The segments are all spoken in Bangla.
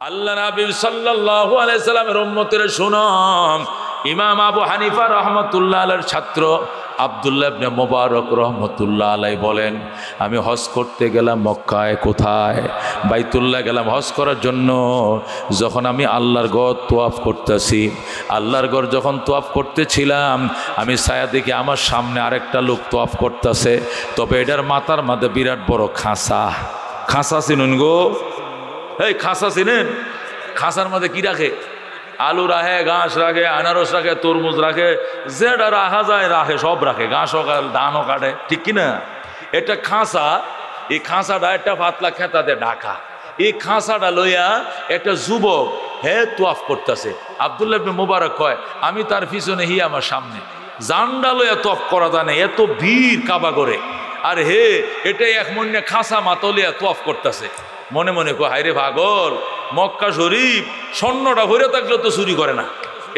আল্লাহ নবী সাল্লাল্লাহু আলাইহি সাল্লামের উম্মতের শুনো, ইমাম আবু হানিফা রহমতুল্লাহ আলাইহির ছাত্র আব্দুল্লাহ ইবনে মুবারক রহমতুল্লাহ আলাইহি বলেন, আমি হজ করতে গেলাম মক্কায়। কোথায়? বাইতুল্লাহ গেলাম হজ করার জন্য। যখন আমি আল্লাহর ঘর তোয়াফ করতেছি, আল্লাহর ঘর যখন তোয়াফ করতেছিলাম, আমি ছায়া দেখি আমার সামনে আরেকটা লোক তোয়াফ করতেছে। তবে এটার মাথার মধ্যে বিরাট বড় খাঁচা। খাঁচা চিনুন গো? এই খাঁচা চিনেন? খাঁচার মধ্যে কি রাখে? আলু রাখে, ঘাস রাখে, আনারস রাখে, তরমুজ রাখে, যেটা রাখা যায় রাখে, সব রাখে, ঘাসও কাটে, ধানও কাটে, ঠিক কিনা? এটা খাঁচা। এই খাঁচাটা একটা পাতলা খেতাতে ঢাকা। এই খাঁচাটা লইয়া একটা যুবক তোয়াফ করতেছে। আব্দুল্লাহ ইবনে মুবারক কয়, আমি তার পিছনে আমার সামনে জান্ডা লইয়া তোয়াফ করা জানে, এত ভিড় কাবা করে। আর এটাই এক মনে খাঁচা মাতলিয়া তোয়াফ করতেছে। মনে মনে কয়, হায়রে পাগল, মক্কা শরীফ স্বর্ণটা ভরে থাকলে তো চুরি করে না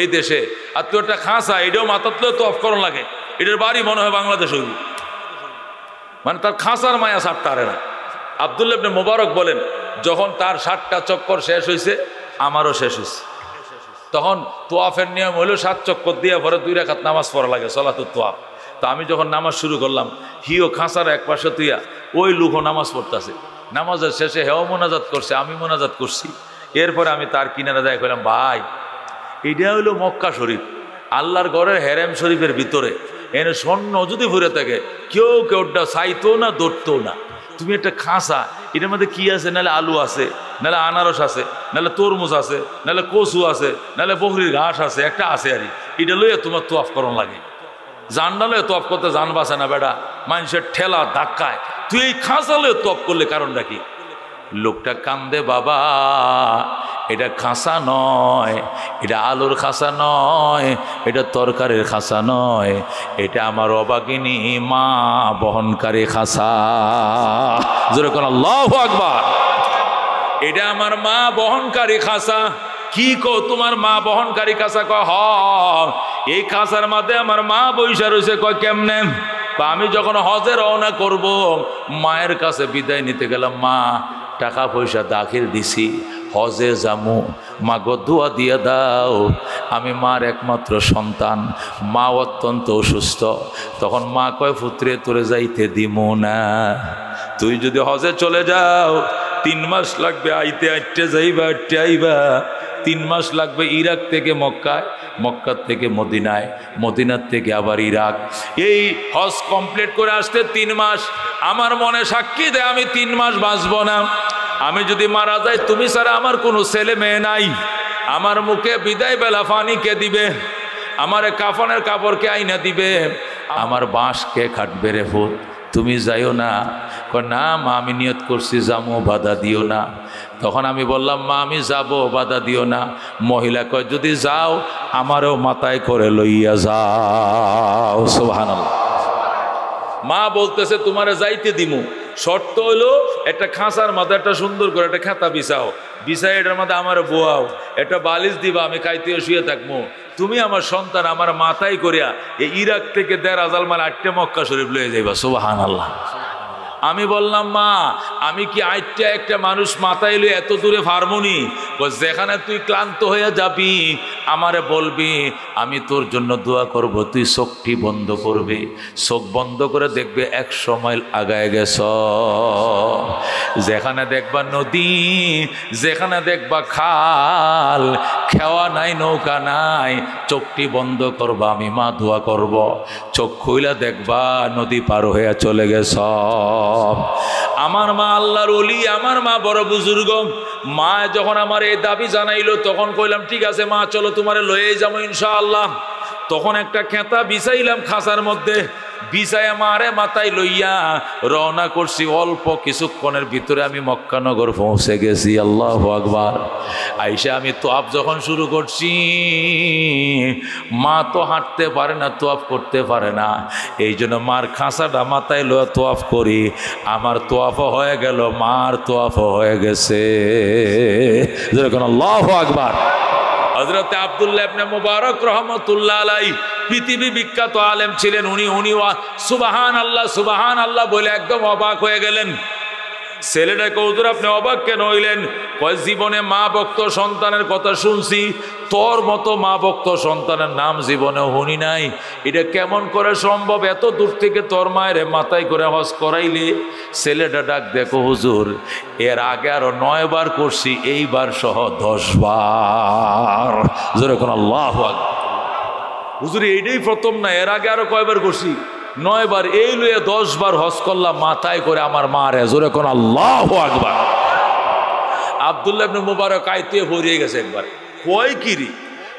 এই দেশে, আর তুই একটা খাঁচা এটাও মাতাতলেও তো অফ করন লাগে। এটার বাড়ি মনে হয় বাংলাদেশ হইব, মানে তার খাঁচার মায়া ছাড়তে না। আব্দুল্লাহ ইবনে মুবারক বলেন, যখন তার 7টা চক্কর শেষ হয়েছে, আমারও শেষ হয়েছে। তখন তোয়াফের নিয়ম হইল 7 চক্কর দিয়ে পরে 2 রাকাত নামাজ পড়া লাগে, সলাতুত তোয়াফ। তো আমি যখন নামাজ শুরু করলাম, খাঁচার এক পাশে তুইয়া ওই লুকও নামাজ পড়তেছে। নামাজের শেষে হেও মোনাজাত করছে, আমি মোনাজাত করছি। এরপরে আমি তার কিনারে যাই কইলাম, ভাই এটা হইলো মক্কা শরীফ, আল্লাহর ঘরের হেরেম শরীফের ভিতরে। এনে স্বর্ণ যদি ভরে থাকে, কেউটা চাইতো না, দৌড়তো না। তুমি একটা খাঁচা, এটার মধ্যে কি আছে? নাহলে আলু আছে, নাহলে আনারস আছে, নাহলে তরমুজ আছে, নাহলে কচু আছে, নাহলে বকরির ঘাস আছে, একটা আছে। আর এটা লইয়া তোমার তোয়াফ করন লাগে। জানডা লইয়া তোয়াফ করতে জান বাসে না বেটা, মানুষের ঠেলা ধাক্কায়। তুই এই খাঁচা লইয়া তোয়াফ করলে কারণটা কি? লোকটা কান্দে, বাবা এটা খাঁচা নয়, এটা আলুর খাঁচা নয়, এটা তরকারির খাঁচা নয়, এটা আমার অবাগিনী মা বহনকারী খাঁচা। জোরে কোন আল্লাহু আকবার। এটা আমার মা বহনকারী খাঁচা। কি কো তোমার মা বহনকারী খাঁচা? কয় হ, এই খাঁচার মধ্যে আমার মা বইসা রয়েছে। কয় কেমনে? আমি যখন হজে রওনা করব, মায়ের কাছে বিদায় নিতে গেলাম, মা টাকা পয়সা দাখিল দিছি, হজে যামু, মা গো দোয়া দিয়ে দাও। আমি মার একমাত্র সন্তান, মা অত্যন্ত অসুস্থ। তখন মা কয়, পুত্রে তোরে যাইতে দিমু না, তুই যদি হজে চলে যাও 3 মাস লাগবে আইতে, আইতে যাইবা, আইতে আইবা 3 মাস লাগবে। ইরাক থেকে মক্কায়, মক্কার থেকে মদিনায়, মদিনার থেকে আবার ইরাক। এই হজ কমপ্লিট করে আসতে 3 মাস। আমার মনে সাক্ষী দেয় আমি 3 মাস বাঁচব না। আমি যদি মারা যাই, তুমি ছাড়া আমার কোনো ছেলে মেয়ে নাই। আমার মুখে বিদায় বেলা পানি কে দিবে? আমার কাফনের কাপড় কে আইনা দিবে? আমার বাঁশ কে খাটবে রে ভূত? তুমি যাইও না। না মা, আমি নিয়ত করছি যাবো, বাধা দিও না। তখন আমি বললাম, মা আমি যাব, বাধা দিও না। মহিলা কয়, যদি যাও আমারও মাথায় করে লইয়া যাও। সুবহানাল্লাহ। মা বলতেছে, তোমারে যাইতে দিমু, শর্ত হইলো একটা খাঁচার মধ্যে একটা সুন্দর করে একটা খেতা বিছাও, বিছাই এটার মধ্যে আমার বোয়াও, একটা বালিশ দিবা, আমি কাইতে শুয়ে থাকবো। তুমি আমার সন্তান আমার মাথায় করিয়া এই ইরাক থেকে 1000 মাইল 8টে মক্কা শরীফ লয়ে যাইবা। সুবহানাল্লাহ। আমি বললাম, মা আমি কি আইটা একটা মানুষ মাথায় লইয়া এত দূরে ফার্মনি? যেখানে তুই ক্লান্ত হয়ে যাবি আমারে বলবি, আমি তোর জন্য দোয়া করব। তুই চোখটি বন্ধ করবি, চোখ বন্ধ করে দেখবে 100 মাইল আগায় গেছ। যেখানে দেখবা নদী, যেখানে দেখবা খাল, খেওয়া নাই, নৌকা নাই, চোখটি বন্ধ করবা, আমি মা দোয়া করব। চোখ খুইলা দেখবা নদী পার হয়ে চলে গেছ। আমার মা আল্লাহর ওলি, আমার মা বড় বুজুর্গ। মা যখন আমার এই দাবি জানাইলো, তখন কইলাম, ঠিক আছে মা, চলো তোমারে লয়ে যাবো ইনশাআল্লাহ। তখন একটা খেতা বিছাইলাম খাঁচার মধ্যে, বিছাইয়া মারে মাথায় লইয়া রওনা করছি। অল্প কিছুক্ষণের ভিতরে আমি মক্কানগর পৌঁছে গেছি। আল্লাহু আকবার। আইসা আমি তোয়াফ যখন শুরু করছি, মা তো হাঁটতে পারে না, তোয়াফ করতে পারে না। এই জন্য মার খাঁচাটা মাথায় লইয়া তোয়াফ করি। আমার তোয়াফও হয়ে গেল, মার তোয়াফও হয়ে গেছে। যেরকম আল্লাহু আকবার। হযরত আব্দুল্লাহ ইবনে মুবারক রহমাতুল্লাহ আলাইহি পৃথিবী বিখ্যাত আলেম ছিলেন। উনি সুবহানাল্লাহ সুবহানাল্লাহ বলে একদম অবাক হয়ে গেলেন। ছেলেটাকে হুজুর আপনি অবাক কেন হইলেন? কয় জীবনে মা ভক্ত সন্তানের কথা শুনছি, তোর মতো মা ভক্ত সন্তানের নাম জীবনে শুনি নাই। এটা কেমন করে সম্ভব? এত দূর থেকে তোর মায়ের মাথায় করে হজ করাইলে? ছেলেটা ডাক দেখো হুজুর, এর আগে আরো 9 বার করছি, এইবার সহ 10 বার। জোরে কোন আল্লাহু আকবার। হুজুর এইটাই প্রথম না, এর আগে আরো কয়বার করছি? 9 বার। এই লইয়ে 10 বার হজ করলাম মাথায় করে আমার মারে। জোরে কোন আল্লাহু আকবার। আব্দুল্লাহ ইবনে মুবারক আইতে ভরিয়ে গেছে একবার। কয় কিরি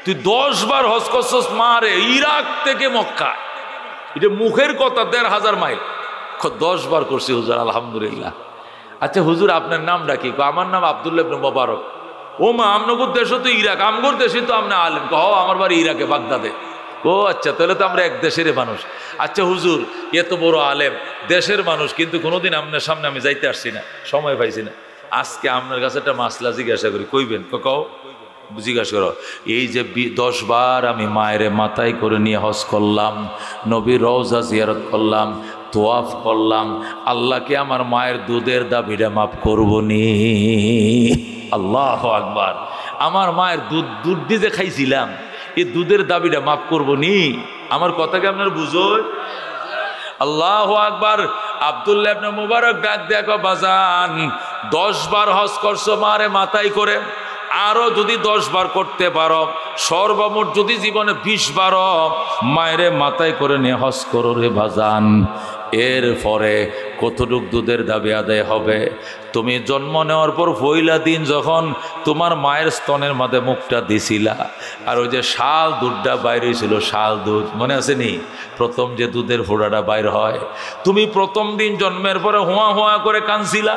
তুই 10 বার হজ করছস মারে, ইরাক থেকে মক্কা, এটা মুখের কথা 1500 মাইল। 10 বার করছি হুজুর, আলহামদুলিল্লাহ। আচ্ছা হুজুর আপনার নামটা কি? আমার নাম আব্দুল্লাহ ইবনে মুবারক। ও মা, আমনগর দেশ তো ইরাক, আমগর দেশে তো আপনি আলেম। আমার বাড়ি ইরাকে, বাগদাদে। ও আচ্ছা, তাহলে তো আমরা এক দেশের মানুষ। আচ্ছা হুজুর, এত বড় আলেম, দেশের মানুষ, কিন্তু কোনোদিন আপনার সামনে আমি যাইতে আসছি না, সময় পাইছি না। আজকে আপনার কাছে একটা মাসলা জিজ্ঞাসা করি, কইবেন? কও, জিজ্ঞাসা করো। এই যে 10 বার আমি মায়ের মাথায় করে নিয়ে হজ করলাম, নবীর রওজা জিয়ারত করলাম, তোয়াফ করলাম, আল্লাহকে আমার মায়ের দুধের দাবিটা মাফ করবো নি? আল্লাহু আকবার। আমার মায়ের দুধ দিয়ে খাইছিলাম, এই দুধের দাবিটা মাফ করবো নি? আমার কথাকে আপনার বুঝো? আল্লাহু আকবার। আব্দুল্লাহ ইবনে মুবারক ডাক দেখো, বাজান 10 বার হজ করছো মারে মাথায় করে, আরো যদি 10 বার করতে পারো, সর্বমোট যদি জীবনে 20 বার মায়েরে মাথায় করে নিয়ে হজ করো রে বাজান, এরপরে কতটুক দুধের দাবি আদায় হবে? তুমি জন্ম নেওয়ার পর পয়লা দিন যখন তোমার মায়ের স্তনের মধ্যে মুখটা দিছিলা, আর ওই যে শাল দুধটা বাইর হয়েছিল, শাল দুধ মনে আছে নি? প্রথম যে দুধের ফোঁড়াটা বাইর হয়, তুমি প্রথম দিন জন্মের পরে হোয়া হোয়া করে কাঁদছিলা,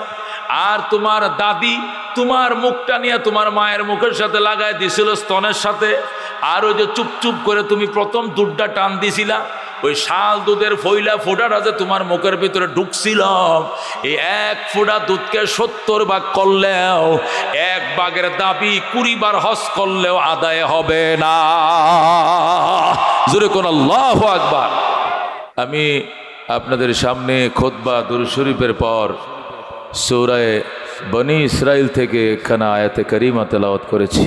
আর তোমার দাদি তোমার মুখটা নিয়ে তোমার মায়ের মুখের সাথে লাগাই দিছিল স্তনের সাথে, আর ওই যে চুপচুপ করে তুমি প্রথম দুধটা টান দিছিলা, ওই শাল দুধের ফইলা ফোঁটাটা যে তোমার মুখের ভিতরে ঢুকছিল, এই 1 ফোঁটা দুধকে 70 ভাগ করলেও 1 ভাগের দাবি 20 বার হজ করলেও আদায় হবে না। জোরে কোন আল্লাহু আকবার। আমি আপনাদের সামনে খুতবা দুরূদ শরীফের পর সূরা বনী ইসরাইল থেকে একখানা আয়াতে কারিমা তেলাওয়াত করেছি।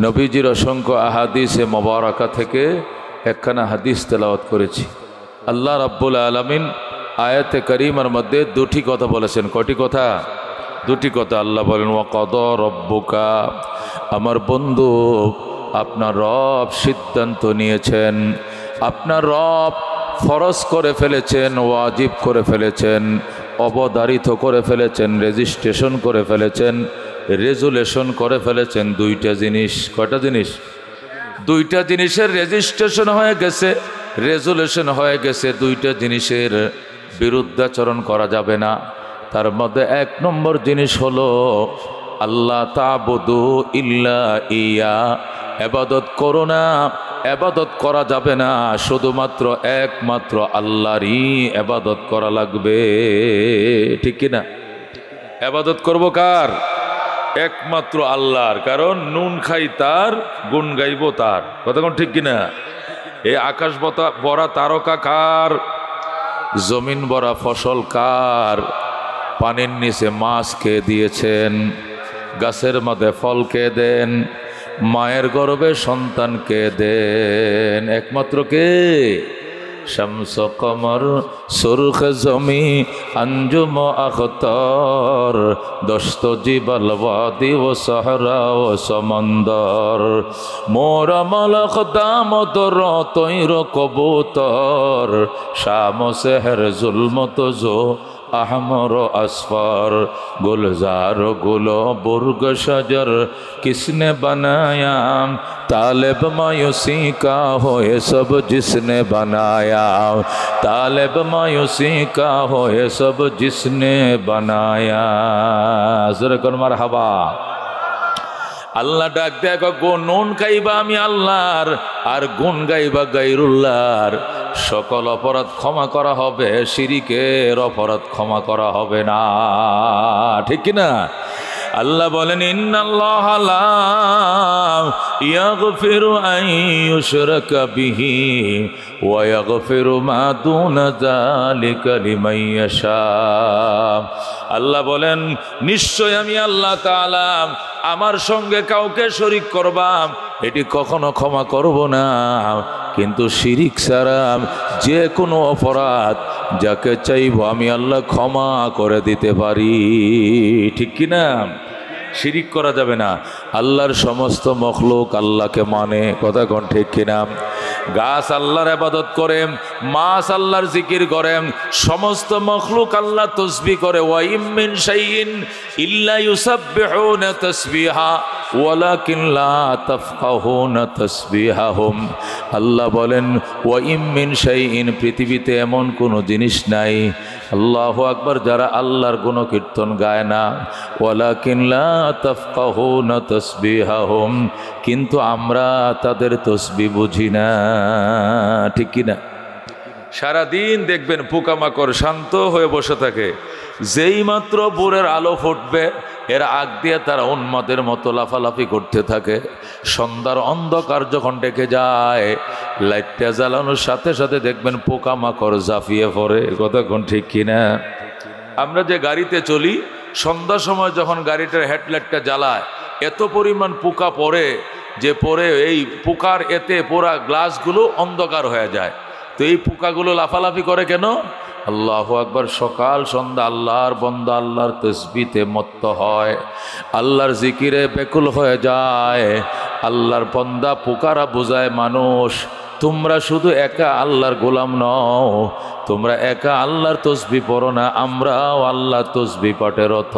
নবীজির অসংখ্য আহাদিসে মোবারকা থেকে একখানা হাদিস তেলাওয়াত করেছি। আল্লাহ রাব্বুল আলামিন আয়াতে কারিমার মধ্যে 2টি কথা বলেছেন। কয়টি কথা? 2টি কথা। আল্লাহ বলেন, ওয়াকাদা রব্বুকা, আমার বন্ধু আপনার রব সিদ্ধান্ত নিয়েছেন, আপনার রব ফরজ করে ফেলেছেন, ওয়াজিব করে ফেলেছেন, অবধারিত করে ফেলেছেন, রেজিস্ট্রেশন করে ফেলেছেন, রেজুলেশন করে ফেলেছেন 2টা জিনিস। কয়টা জিনিস? 2টা জিনিসের রেজিস্ট্রেশন হয়ে গেছে, রেজুলেশন হয়ে গেছে। 2টা জিনিসের বিরুদ্ধাচরণ করা যাবে না। তার মধ্যে 1 নম্বর জিনিস হলো আল্লাহ তা'বুদু ইল্লা ইয়া, ইবাদত করো না, ইবাদত করা যাবে না, শুধুমাত্র একমাত্র আল্লাহরই ইবাদত করা লাগবে। ঠিক কি না? ইবাদত করব কার? একমাত্র আল্লাহর। কারণ নুন খাই তার, গুণ গাইব তার। কথা কোন ঠিক কিনা? এই আকাশ ভরা তারকা কার? জমিন ভরা ফসল কার? পানির নিচে মাছ কে দিয়েছেন, গাছের মধ্যে ফল কে দেন, মায়ের গর্ভে সন্তান কে দেন? একমাত্র কে? শামস কমর সুরখ জমি আঞ্জুম আখতার, দস্ত জিবাল ওয়াদি ও সাহরা ও সমন্দর, মোর মলক দামোদর তৈর কবুতর, শাম সেহর জুলমত জো अहमर असफर, गुलजार गुलो बुर्ग शजर किसने बनाया, तालिब मायूसी का हो ये सब जिसने बनाया, तालिब मायूसी का हो ये सब जिसने बनाया। ज़रा कौन मरहबा। আল্লাহ ডাক দেখো, গুণ গাইবা আমি আল্লাহর, আর গুণ গাইবা গায়রুল্লাহর। সকল অপরাধ ক্ষমা করা হবে, শিরিকের অপরাধ ক্ষমা করা হবে না। ঠিক কিনা? আল্লাহ বলেন ইন্নাল্লাহা লা ইয়াগফিরু আন ইউশরাকা বিহি ওয়া ইয়াগফিরু মা দুনা যালিকা লিমান ইয়াশা। আল্লাহ বলেন নিশ্চয় আমি আল্লাহ তাআলা আমার সঙ্গে কাউকে শরীক করবা এটি কখনো ক্ষমা করব না, কিন্তু শিরিক ছাড়া যে কোনো অপরাধ যাকে চাইবো আমি আল্লাহ ক্ষমা করে দিতে পারি। ঠিক কি না? শিরিক করা যাবে না। আল্লাহর সমস্ত মখলুক আল্লাহকে মানে, কথা কোন ঠিক কিনা? গাছ আল্লাহর ইবাদত করে, মাছ আল্লাহর জিকির করে, সমস্ত মখলুক আল্লাহ তাসবিহ করে। ওয়া ইম মিন শাইইন ইল্লা ইউসাব্বিহুনা তাসবিহা ওয়ালাকিন লা তাফকাহুনা তাসবিহাহুম। আল্লাহ বলেন ওয়া ইম মিন শাইইন, পৃথিবীতে এমন কোনো জিনিস নাই আল্লাহু আকবার যারা আল্লাহর গুণকীর্তন গায় না। ওয়ালাকিন লা তাফকাহুনা তাসবিহাহুম, কিন্তু আমরা তাদের তসবিহ বুঝি না। ঠিক কি না? সারাদিন দেখবেন পোকামাকড় শান্ত হয়ে বসে থাকে, যেই মাত্র ভোরের আলো ফুটবে এর আগ দিয়ে তারা উন্মাদের মতো লাফালাফি করতে থাকে। সন্ধ্যার অন্ধকার যখন ডেকে যায় লাইটটা জ্বালানোর সাথে সাথে দেখবেন পোকামাকড় ঝাঁপিয়ে পড়ে। কতক্ষণ ঠিক কিনা? আমরা যে গাড়িতে চলি সন্ধ্যার সময় যখন গাড়িটার হেডলাইটটা জ্বালায় এত পরিমাণ পোকা পড়ে যে পরে এই পোকার এতে পোড়া গ্লাসগুলো অন্ধকার হয়ে যায়। তো এই পোকাগুলো লাফালাফি করে কেন? আল্লাহু আকবার। সকাল সন্ধ্যা আল্লাহর বান্দা আল্লাহর তাসবিতে মত্ত হয়, আল্লাহর জিকিরে বেকুল হয়ে যায়। আল্লাহর বান্দা পোকারা বোঝায় মানুষ তোমরা শুধু একা আল্লাহর গোলাম নও, তোমরা একা আল্লাহর তসবিহ পড়ো না, আমরাও আল্লাহ তসবিহ পাঠের রত।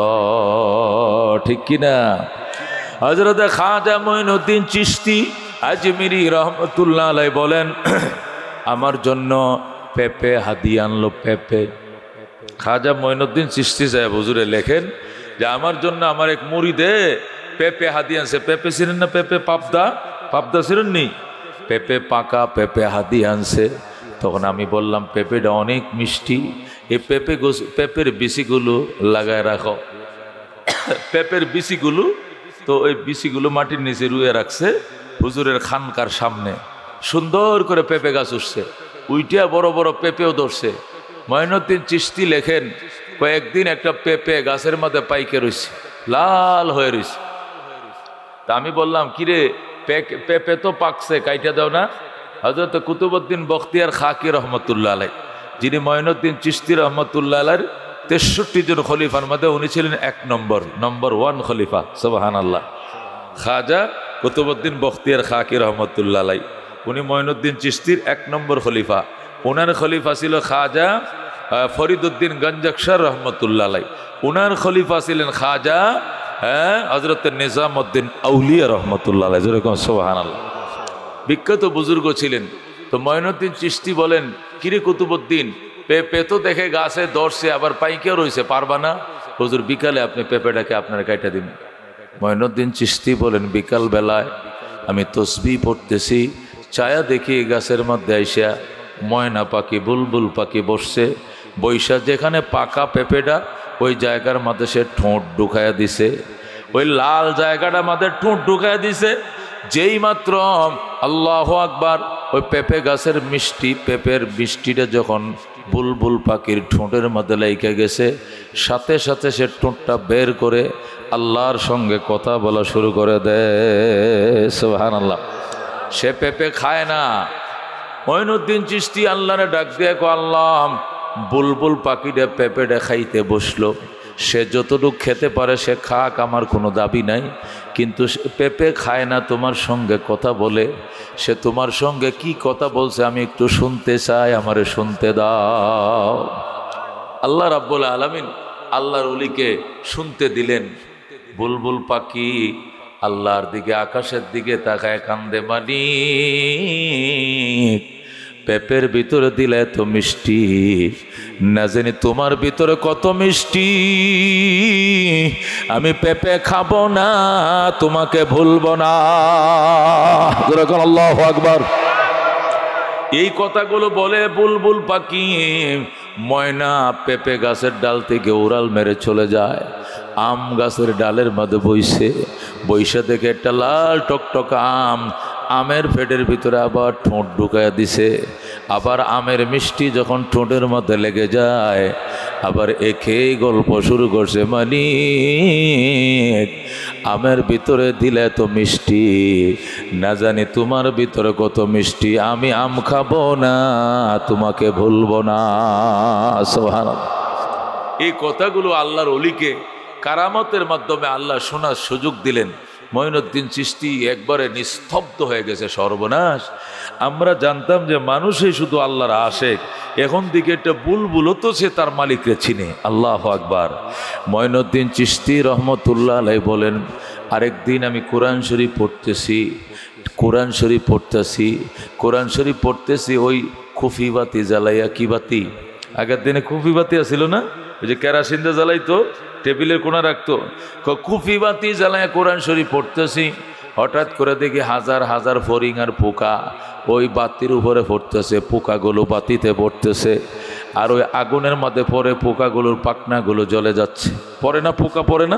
ঠিক কিনা? হযরত খাজা মঈনুদ্দিন চিশতি আজমিরি রহমতুল্লাহ আলাইহি বলেন আমার জন্য পেঁপে হাদিয়া আনলো। পেঁপে খাজা মঈনুদ্দিন চিশতি সাহেব হুজুরে লেখেন যে আমার জন্য আমার এক মুরিদে পেঁপে হাদিয়া আনছে। পেঁপে ছিলেন না? পেঁপে পাবদা ছিলেন নি? পেঁপে পাকা পেঁপে হাদিয়া আনছে। তখন আমি বললাম পেঁপেটা অনেক মিষ্টি, এই পেঁপের বিচিগুলো লাগায় রাখো। পেঁপের বিচিগুলো, তো ওই বিচিগুলো মাটির নিচে রুয়ে রাখছে হুজুরের খানকার সামনে। সুন্দর করে পেঁপে গাছ উঠছে, উইটিয়া বড় বড় পেঁপেও ধরছে। মঈনুদ্দিন চিশতি লেখেন কয়েকদিন একটা পেঁপে গাছের মধ্যে পাইকে রয়েছে, লাল হয়ে রয়েছে। তা আমি বললাম কিরে পেঁপে তো পাকছে, কাইটা দাও না। হযরত কুতুবউদ্দিন বখতিয়ার খাকি রহমতুল্লাহ আলাইহি, যিনি মঈনুদ্দিন চিশতি রহমতুল্লাহ আলাইহির 63 জন খলিফার মধ্যে উনি ছিলেন নম্বর 1 খলিফা। সুবহানাল্লাহ। খাজা কুতুবউদ্দিন বখতিয়ার খাকি রহমতুল্লাহ আলাইহি, উনি মঈনুদ্দিন চিশতির 1 নম্বর খলিফা। ওনার খলিফা ছিল খাজা ফরিদউদ্দিন গঞ্জকশর রহমতুল্লাহ আলাইহি, ওনার খলিফা ছিলেন খাজা হযরত নিজামউদ্দিন আউলিয়া রহমতুল্লাহ আলাইহি। যেরকম সুবহানাল্লাহ, বিখ্যাত বুজুর্গ ছিলেন। তো মঈনুদ্দিন চিশতি বলেন কিরে কুতুবউদ্দিন, পেঁপে তো দেখে গাছে ধরছে আবার পাইকেও রয়েছে, পারবা না? হুজুর বিকালে আপনি পেঁপেটাকে আপনার কাইটা দিন। মঈনুদ্দিন চিশতি বলেন বিকাল বেলায় আমি তসবিহ পড়তেছি, ছায়া দেখি গাছের মধ্যে আইসা ময়না পাখি বুলবুল পাখি বসছে। বৈশা যেখানে পাকা পেঁপেটা ওই জায়গার মধ্যে সে ঠোঁট ঢুকাইয়া দিছে, ওই লাল জায়গাটার মধ্যে ঠোঁট ঢুকাইয়া দিছে। যেই মাত্র আল্লাহু আকবার, ওই পেঁপে গাছের মিষ্টি, পেঁপের মিষ্টিটা যখন বুলবুল পাখির ঠোঁটের মধ্যে লাইকা গেছে, সাথে সাথে সে ঠোঁটটা বের করে আল্লাহর সঙ্গে কথা বলা শুরু করে দেয়। সুবহানাল্লাহ। সে পেঁপে খায় না। মঈনুদ্দিন চিশতি আল্লাহরে ডাক দিয়ে কো আল্লাহ, বুলবুল পাখিটা পেঁপেটা খাইতে বসলো, সে যতটুকু খেতে পারে সে খাক, আমার কোনো দাবি নাই, কিন্তু পেঁপে খায় না, তোমার সঙ্গে কথা বলে। সে তোমার সঙ্গে কি কথা বলছে আমি একটু শুনতে চাই, আমারে শুনতে দাও। আল্লাহ রাব্বুল আলামিন আল্লাহর ওলিকে শুনতে দিলেন। বুলবুল পাখি আল্লাহর দিকে, আকাশের দিকে তাকায় কান্দে, মালিক পেঁপের ভিতরে দিলে এত মিষ্টি, না জানি তোমার ভিতরে কত মিষ্টি। আমি পেঁপে খাবো না, তোমাকে ভুলবো না। আল্লাহু আকবার। এই কথাগুলো বলে বুলবুল পাখি ময়না পেঁপে গাছের ডাল থেকে উড়াল মেরে চলে যায়, আম গাছের ডালের মধ্যে বইসে দেখে একটা লাল টকটক আম, আমের পেটের ভিতরে আবার ঠোঁট ঢুকাইয়া দিছে। আবার আমের মিষ্টি যখন ঠোঁটের মধ্যে লেগে যায়, আবার একেই গল্প শুরু করছে, মালিক আমের ভিতরে দিলে তো মিষ্টি, না জানি তোমার ভিতরে কত মিষ্টি, আমি আম খাবো না, তোমাকে ভুলবো না। সুবহানাল্লাহ। এই কথাগুলো আল্লাহর ওলিকে কারামতের মাধ্যমে আল্লাহ শোনার সুযোগ দিলেন। মঈনুদ্দিন চিশতি একবারে নিস্তব্ধ হয়ে গেছে, সর্বনাশ। আমরা জানতাম যে মানুষই শুধু আল্লাহর আশেক, এখন দিকে একটা বুলবুলও তো সে তার মালিককে চিনে। আল্লাহু আকবার। মঈনুদ্দিন চিশতি রহমতুল্লাহ আলাইহি বলেন, আরেকদিন আমি কোরআন শরীফ পড়তেছি, ওই খুফি বাতি জ্বালাইয়া, কি বাতি, আগের দিনে খুফি বাতি আসিল না, ওই যে কেরাসিন দিয়ে জ্বালাইতো, টেবিলের কোণা রাখতো, কুফি বাতি জ্বালায় কোরআন শরীফ পড়তেছি। হঠাৎ করে দেখি হাজার হাজার ফড়িং আর পোকা ওই বাতির উপরে পড়তেছে, পোকাগুলো বাতিতে পড়তেছে, আর ওই আগুনের মধ্যে পড়ে পোকাগুলোর পাখনাগুলো জ্বলে যাচ্ছে। পড়ে না পোকা, পড়ে না?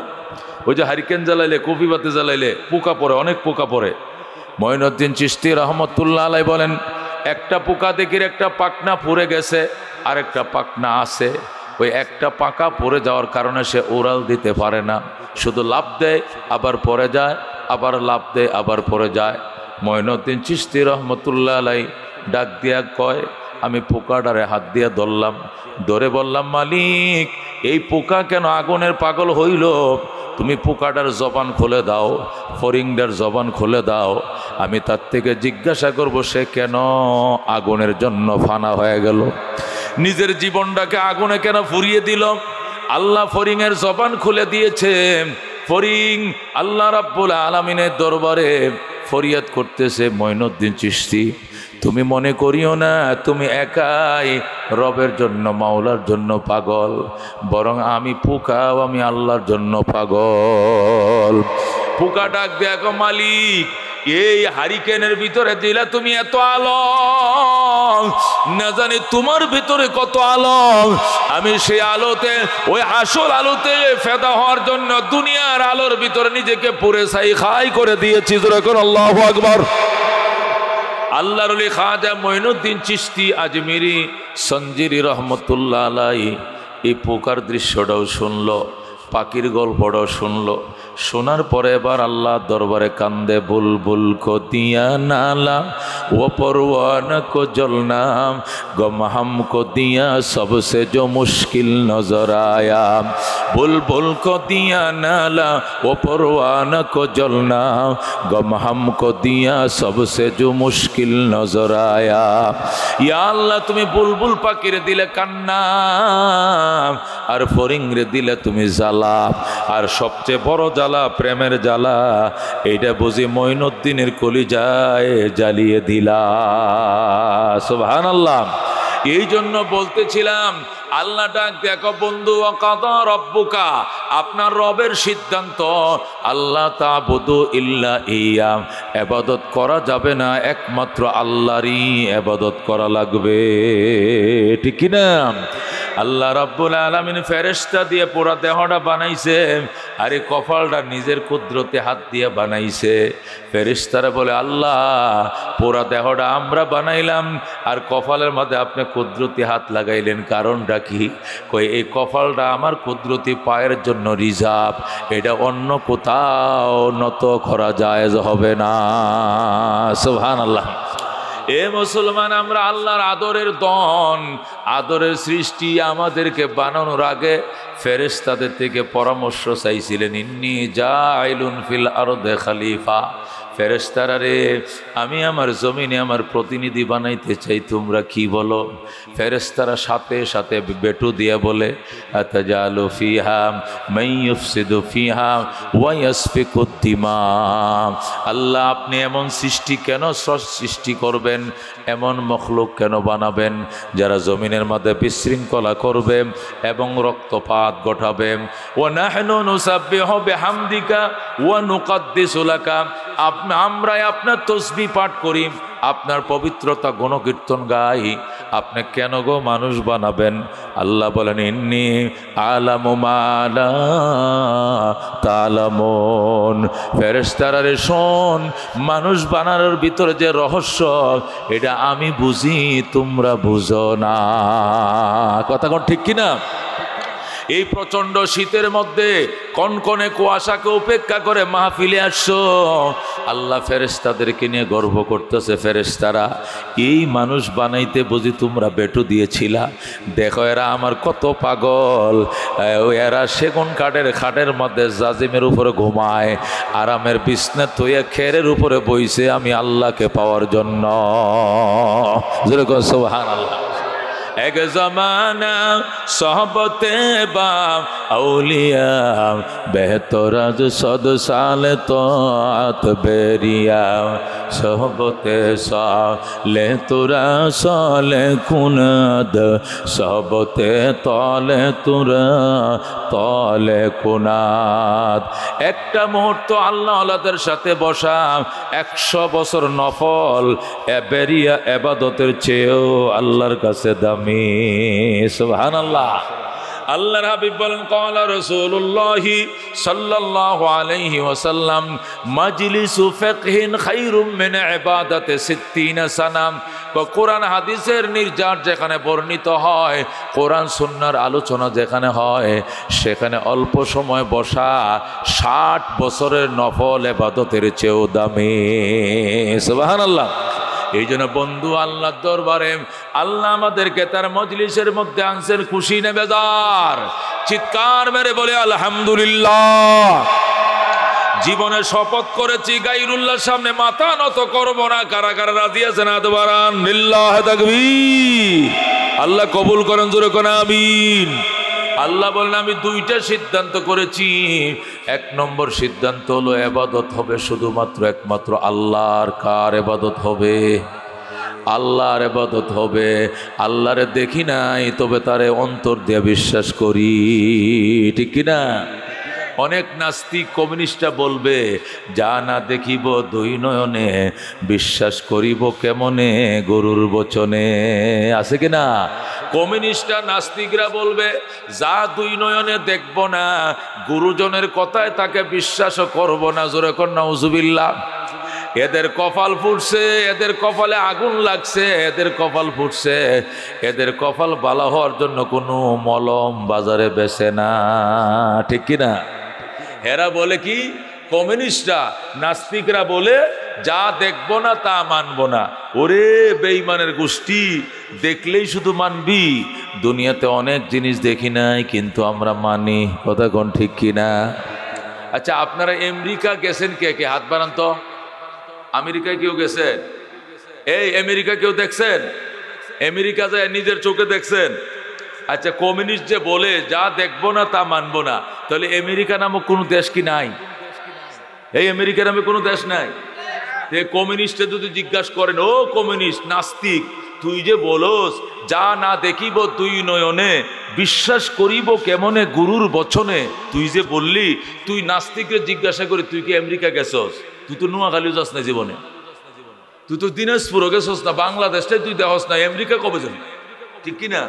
ওই যে হারিকেন জ্বালাইলে, কফি বাতি জ্বালাইলে পোকা পড়ে, অনেক পোকা পড়ে। মঈনুদ্দিন চিশতি রহমতুল্লাহ আলাইহি বলেন, একটা পোকা দেখি একটা পাখনা পড়ে গেছে, আর একটা পাখনা আছে, ওই একটা পাকা পড়ে যাওয়ার কারণে সে উড়াল দিতে পারে না, শুধু লাফ দেয় আবার পড়ে যায়, আবার লাফ দেয় আবার পড়ে যায়। মঈনুদ্দিন চিশতি রহমতুল্লাহ আলাইহি ডাক দিয়া কয়, আমি পোকাটারে হাত দিয়া ধরে বললাম, মালিক এই পোকা কেন আগুনের পাগল হইল? তুমি পোকাটার জবান খুলে দাও, ফড়িংটার জবান খুলে দাও, আমি তার থেকে জিজ্ঞাসা করব সে কেন আগুনের জন্য ফানা হয়ে গেল, নিজের জীবনটাকে আগুনে কেন ফুরিয়ে দিল। আল্লাহ ফড়িংয়ের জবান খুলে দিয়েছে। ফড়িং আল্লাহ রাব্বুল আলামিনের দরবারে ফরিয়াদ করতেছে, মঈনুদ্দিন চিশতি তুমি মনে করিও না তুমি একাই রবের জন্য, মাওলার জন্য পাগল, বরং আমি পোকাও আমি আল্লাহর জন্য পাগল। পোকা ডাক দেখো, মালিক এই হারিকেনের ভিতরে দিলা তুমি এত আলো, না জানি তোমার ভিতরে কত আলো, আমি সেই আলোতে, ওই আসল আলোতে ফেদা হওয়ার জন্য দুনিয়ার আলোর ভিতরে নিজেকে পুরে ছাই করে দিয়েছি। যেরকম আল্লাহু আকবার। আল্লাহর ওলি খাজা মঈনুদ্দিন চিশতি আজমিরি সঞ্জিরি রহমতুল্লাহ আলাইহি এই পোকার দৃশ্যটাও শুনলো, পাখির গল্পটাও শুনলো। শোনার পরে এবার আল্লাহ দরবারে কান্দে, বুলবুল কো দিয়া নালা ও পরওয়ানা কো জলনাম, গম হামকো দিয়া সবসে जो मुश्किल नजर आया, बुलबुल को दिया नाला वो परवाना को जलना, गम हमको दिया सबसे जो मुश्किल नजर आया। या अल्लाह তুমি বুলবুল পাখিরে দিলে কান্না, আর ফড়িং রে দিলে তুমি জ্বালা, আর সবচেয়ে বড় জ্বালা প্রেমের জ্বালা, এইটা বুঝি মঈনুদ্দিনের কলিজায় জ্বালিয়ে দিলা। সুবহানাল্লাহ। এই জন্য বলতেছিলাম, আল্লাহ ডাক দেখো বন্ধু, ওয়াকাদা রব্বুকা, আপনার রবের সিদ্ধান্ত, আল্লাহ তা'বুদু ইল্লা ইয়া, ইবাদত করা যাবে না, একমাত্র আল্লাহরই ইবাদত করা লাগবে, ঠিক কি না? আল্লাহ রাব্বুল আলামিন ফেরেশতা দিয়ে পুরা দেহটা বানাইছে, আর এই কপালটা নিজের কুদরতে হাত দিয়ে বানাইছে। ফেরেশতারা বলে, আল্লাহ পুরা দেহটা আমরা বানাইলাম, আর কপালের মধ্যে আপনি কুদরতি হাত লাগাইলেন, কারণটা কি? কই এই কপালটা আমার কুদরতি পায়ের জন্য রিজার্ভ, এটা অন্য কোথাও নত করা জায়েজ হবে না। সুবহানাল্লাহ। এ মুসলমান, আমরা আল্লাহর আদরের দন, আদরের সৃষ্টি, আমাদেরকে বানানোর আগে ফেরেশতাদের থেকে পরামর্শ চাইছিলেন, ইন্নী জাইলুন ফিল আরদে খলিফা, ফেরেশতারা রে আমি আমার জমিনে আমার প্রতিনিধি বানাইতে চাই, তোমরা কি বলো? ফেরেশতারা সাথে সাথে বেটু দিয়ে বলে, আতাজালু ফিহা মান ইউফসিদু ফিহা ওয়া ইয়াসফিকু দিমা, আল্লাহ আপনি এমন সৃষ্টি কেন সৃষ্টি করবেন, এমন মখলুক কেন বানাবেন যারা জমিনের মধ্যে বিশৃঙ্খলা করবে এবং রক্তপাত ঘটাবে। ওয়া নাহনু নুসাব্বিহু বিহামদিকা ওয়া নুকাদ্দিসু লাকা, আমরা আপনার তসবিহ পাঠ করি, আপনার পবিত্রতা গুণকীর্তন গাই, আপনি কেন গো মানুষ বানাবেন? আল্লাহ বলেন ইন্নী আলামু মা লা তা'লামুন। ফেরেশতারা রে শোন, মানুষ বানানোর ভিতরে যে রহস্য এটা আমি বুঝি, তোমরা বুঝো না। কথা কোন ঠিক কিনা? এই প্রচন্ড শীতের মধ্যে কনকনে কুয়াশাকে উপেক্ষা করে মাহফিলে আসছো, আল্লাহ ফেরেশতাদেরকে নিয়ে গর্ব করতেছে। ফেরেশতারা, এই মানুষ বানাইতে বুঝি তোমরা বেটু দিয়েছিলা? দেখো এরা আমার কত পাগল, এরা সেগুন কাঠের খাটের মধ্যে জাজিমের উপরে ঘুমায়, আরামের বিছনা তৈয়া খেরের উপরে বইছে আমি আল্লাহকে পাওয়ার জন্য। জোরে কও সুবহানাল্লাহ। এক জমানা সহবতে বা আউলিয়া বেহতরাজ সদ সালে তাত বেরিয়া সহবতে সালে তোরা সালে কুনাদ সহবতে তলে তোরা তলে কুনাদ। একটা মুহূর্ত আল্লাহ আল্লাহদের সাথে বসা 100 বছর নফল বেরিয়া এবাদতের চেয়েও আল্লাহর কাছে দামি। সুবহানাল্লাহ। আল্লাহর হাবিব বলেন ক্বালা রাসূলুল্লাহি সাল্লাল্লাহু আলাইহি ওয়াসাল্লাম মাজলিসু ফিকহিন খায়রুম মিন ইবাদাতি 60 সানা। কোরআন হাদিসের নির্যাস যেখানে বর্ণিত হয়, কোরআন সুন্নাহর আলোচনা যেখানে হয়, সেখানে অল্প সময় বসা 60 বছরের নফল ইবাদতের চেয়েও দামি। সুবহানাল্লাহ। এই জন্য বন্ধু, আল্লাহর দরবারে আল্লাহ আমাদেরকে তার মজলিসের মধ্যে আনছেন খুশি না বেজার? চিৎকার মেরে বলে আলহামদুলিল্লাহ। জীবনে শপথ করেছি গায়রুল্লাহর সামনে মাথা নত করব না। কারা কারা রাজি আছেন হাত বাড়ান। লিল্লাহি তাকবীর। আল্লাহ কবুল করেন, জোরে কোন আমিন। আল্লাহ বলেন আমি 2টা সিদ্ধান্ত করেছি। 1 নম্বর সিদ্ধান্ত হলো ইবাদত হবে শুধুমাত্র একমাত্র আল্লাহর। কার ইবাদত হবে? আল্লাহর ইবাদত হবে। আল্লাহরে দেখি নাই, তবে তারে অন্তর দিয়ে বিশ্বাস করি, ঠিক কিনা? অনেক নাস্তিক কমিউনিস্টরা বলবে যা না দেখিব 2 নয়নে, বিশ্বাস করিব কেমনে গরুর বচনে। আছে কিনা? কমিউনিস্টরা নাস্তিকরা বলবে যা 2 নয়নে দেখব না, গুরুজনের কথায় তাকে বিশ্বাসও করব না। জোরে কর নাউজুবিল্লাহ। এদের কপাল ফুটছে, এদের কপালে আগুন লাগছে, এদের কপাল ফুটছে। এদের কপাল ভালো হওয়ার জন্য কোনো মলম বাজারে বেচে না, ঠিক কিনা? এরা বলে কি? কমিউনিস্টরা, নাস্তিকরা বলে যা দেখবো না তা মানবো না। ওরে বেঈমানের গোষ্ঠী, দেখলেই শুধু মানবি? দুনিয়াতে অনেক জিনিস দেখি নাই কিন্তু আমরা মানি। কথা কোন ঠিক কিনা? আচ্ছা, আপনারা আমেরিকা গেছেন কে কে? হাত বাড়ান তো। আমেরিকায় কেউ গেছেন? এই আমেরিকা কেউ দেখছেন? আমেরিকা যায় নিজের চোখে দেখছেন? আচ্ছা, কমিউনিস্ট যে বলে যা দেখবো না তা মানবো না, তাহলে আমেরিকা নামক কোনো দেশ কি নাই? এই আমেরিকা নামে কোনো দেশ নাই? কমিউনিস্টে যদি জিজ্ঞাসা করেন, ও কমিউনিস্ট নাস্তিক, তুই যে বলস যা না দেখিব 2 নয়নে, বিশ্বাস করিব কেমনে গুরুর বচনে, তুই যে বললি, তুই নাস্তিককে জিজ্ঞাসা করি তুই কি আমেরিকা গেছস? তুই তো নোয়াখালীও যাস না জীবনে, তুই তো দিনাজপুরও গেছস না, বাংলাদেশটাই তুই দেখস না, আমেরিকা কবে যাবি? ঠিক কিনা?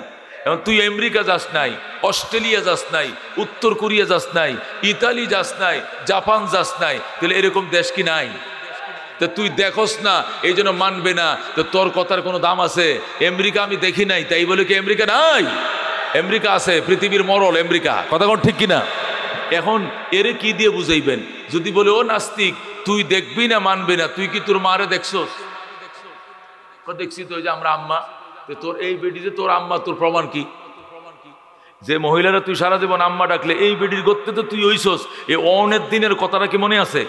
এখন তুই আমেরিকা যাস নাই, অস্ট্রেলিয়া যাস নাই, উত্তর কোরিয়া যাস নাই, ইতালি যাস নাই, জাপান যাস নাই, তাহলে এরকম দেশ কি নাই? তো তুই দেখস না এই জন্য মানবে না, তো তোর কথার কোনো দাম আছে? আমেরিকা আমি দেখি নাই তাই বলে কি আমেরিকা নাই? আমেরিকা আছে, পৃথিবীর মরল আমেরিকা। কথা কোন ঠিক কিনা? এখন এরে কি দিয়ে বুঝাইবেন? যদি বলে ও নাস্তিক তুই দেখবি না মানবি না, তুই কি তোর মারে দেখছস? দেখছি তো, ওই যে আমরা আম্মা, তোর এই বেডিতে তোর আম্মা, তোর প্রমাণ কি? যে মহিলারা তুই সারা জীবন আম্মা ডাকলে, এই বেডির করতে তো তুই হইছস। এই অনেক দিনের কথাটা কি মনে আছে?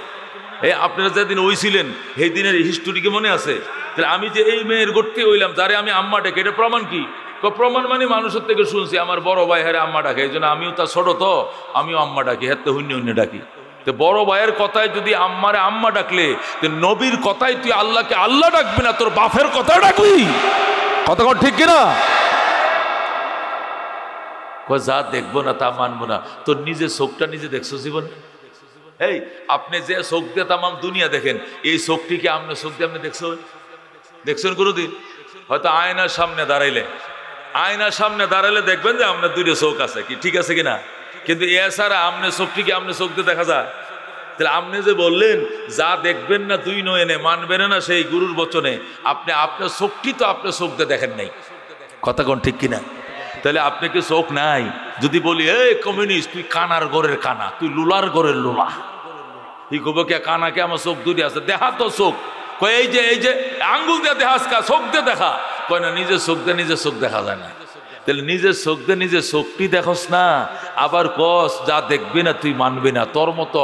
এই আপনারা যেদিন হইছিলেন সেই দিনের হিস্টোরি কি মনে আছে? তাহলে আমি যে এই মেয়ের গড়তে হইলাম, যারে আমি আম্মা ডাকি, এটা প্রমাণ কি? প্রমাণ মানে মানুষের থেকে শুনছি আমার বড় ভাই হারে আম্মা ডাকে, এই জন্য আমিও তা ছোট, তো আমিও আম্মা ডাকি, হাতে হইন্য হইন্য ডাকি। তো বড় ভাইয়ের কথায় যদি আম্মারে আম্মা ডাকলে, তো নবীর কথায় তুই আল্লাহকে আল্লাহ ডাকবি না, তোর বাপের কথা ডাকবি। কথা ঠিক কিনা? যা দেখবো না তা মানবো না, তোর নিজের চোখটা নিজে দেখছো জীবনে? এই আপনি যে চোখ দিয়ে তামাম দুনিয়া দেখেন, এই চোখটিকে আপনার চোখ দিয়ে আপনি দেখছেন কোনোদিন? হয়তো আয়নার সামনে দাঁড়াইলে দেখবেন যে আপনার দুইটা চোখ আছে, কি ঠিক আছে কিনা? কিন্তু এছাড়া আমনে চোখটি কি আমনে চোখ দিয়ে দেখা যায়? তাহলে আপনি যে বললেন যা দেখবেন না দুই নয়নে মানবেন না সেই গুরুর বচনে, আপনি আপনার চোখটি তো আপনার চোখ দিয়ে দেখেন নাই, কথা কোন ঠিক কিনা? তাহলে আপনি কি চোখ নাই? যদি বলি এই কমিউনিস্ট তুই কানার গোরের কানা, তুই লুলার গোরের লুলা, তুই কব কে কানাকে আমার চোখ দুটি আছে, দেখা তো চোখ, কয় এই যে আঙ্গুল দিয়ে দেখাস কা, চোখ দিয়ে দেখা, কয় না নিজের চোখ দিয়ে নিজের চোখ দেখা যায় না। তাহলে নিজের চোখ দিয়ে নিজের চোখটি দেখোস না, আবার কস যা দেখবি না তুই মানবি না, তোর মতো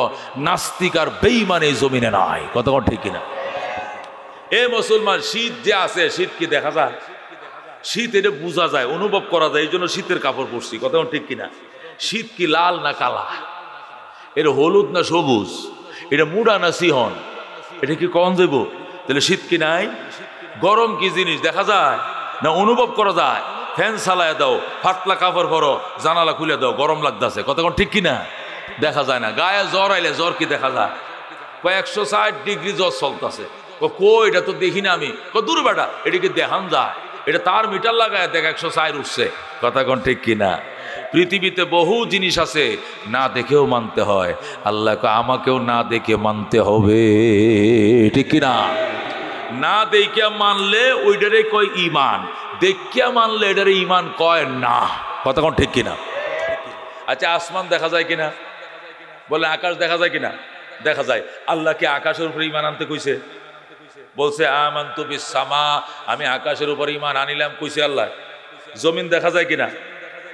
নাস্তিক আর বেঈমান এই জমিনে নাই, কথা কোন ঠিক কিনা? এ মুসলমান, শীত যে আছে শীত কি দেখা যায়? শীত এটা বোঝা যায়, অনুভব করা যায়, এই জন্য শীতের কাপড় পরছি, কথা ঠিক কিনা? শীত কি লাল না কালা, এটা হলুদ না সবুজ, এটা মুড়া না সিহন, এটা কি কন যাব? তাহলে শীত কি নাই? গরম কি জিনিস দেখা যায় না অনুভব করা যায়? ফ্যান চালায় দাও, ফাটলা কাপড় পরো, জানালা খুলে দাও, গরম লাগতেছে, কথা কোন ঠিক কিনা? দেখা যায় না। গায়ে জ্বর আইলে জ্বর কি দেখা যায়? 160 ডিগ্রি জ্বর চলতেছে, কই এটা তো দেখি না আমি, দূর বেটা এটা কি দেখান যায়? এটা তার মিটার লাগায় দেখ 160 উঠছে, কথা কোন ঠিক কিনা? পৃথিবীতে বহু জিনিস আছে না দেখেও মানতে হয়, আল্লাহকে আমাকেও না দেখে মানতে হবে, ঠিক কিনা? না দেখে মানলে ওইটারে কয় ইমান, দেখিয়া মানলে এটারে ইমান কয় না, কথা কোন ঠিক কিনা? আচ্ছা আসমান দেখা যায় কিনা? বলে আকাশ দেখা যায় কিনা? দেখা যায়। আল্লাহ কি আকাশের উপরে ইমান আনতে কইছে? বলছে আমানতু বিস সামা, আমি আকাশের উপর ইমান আনিলাম, কইছে আল্লাহ। জমিন দেখা যায় কিনা?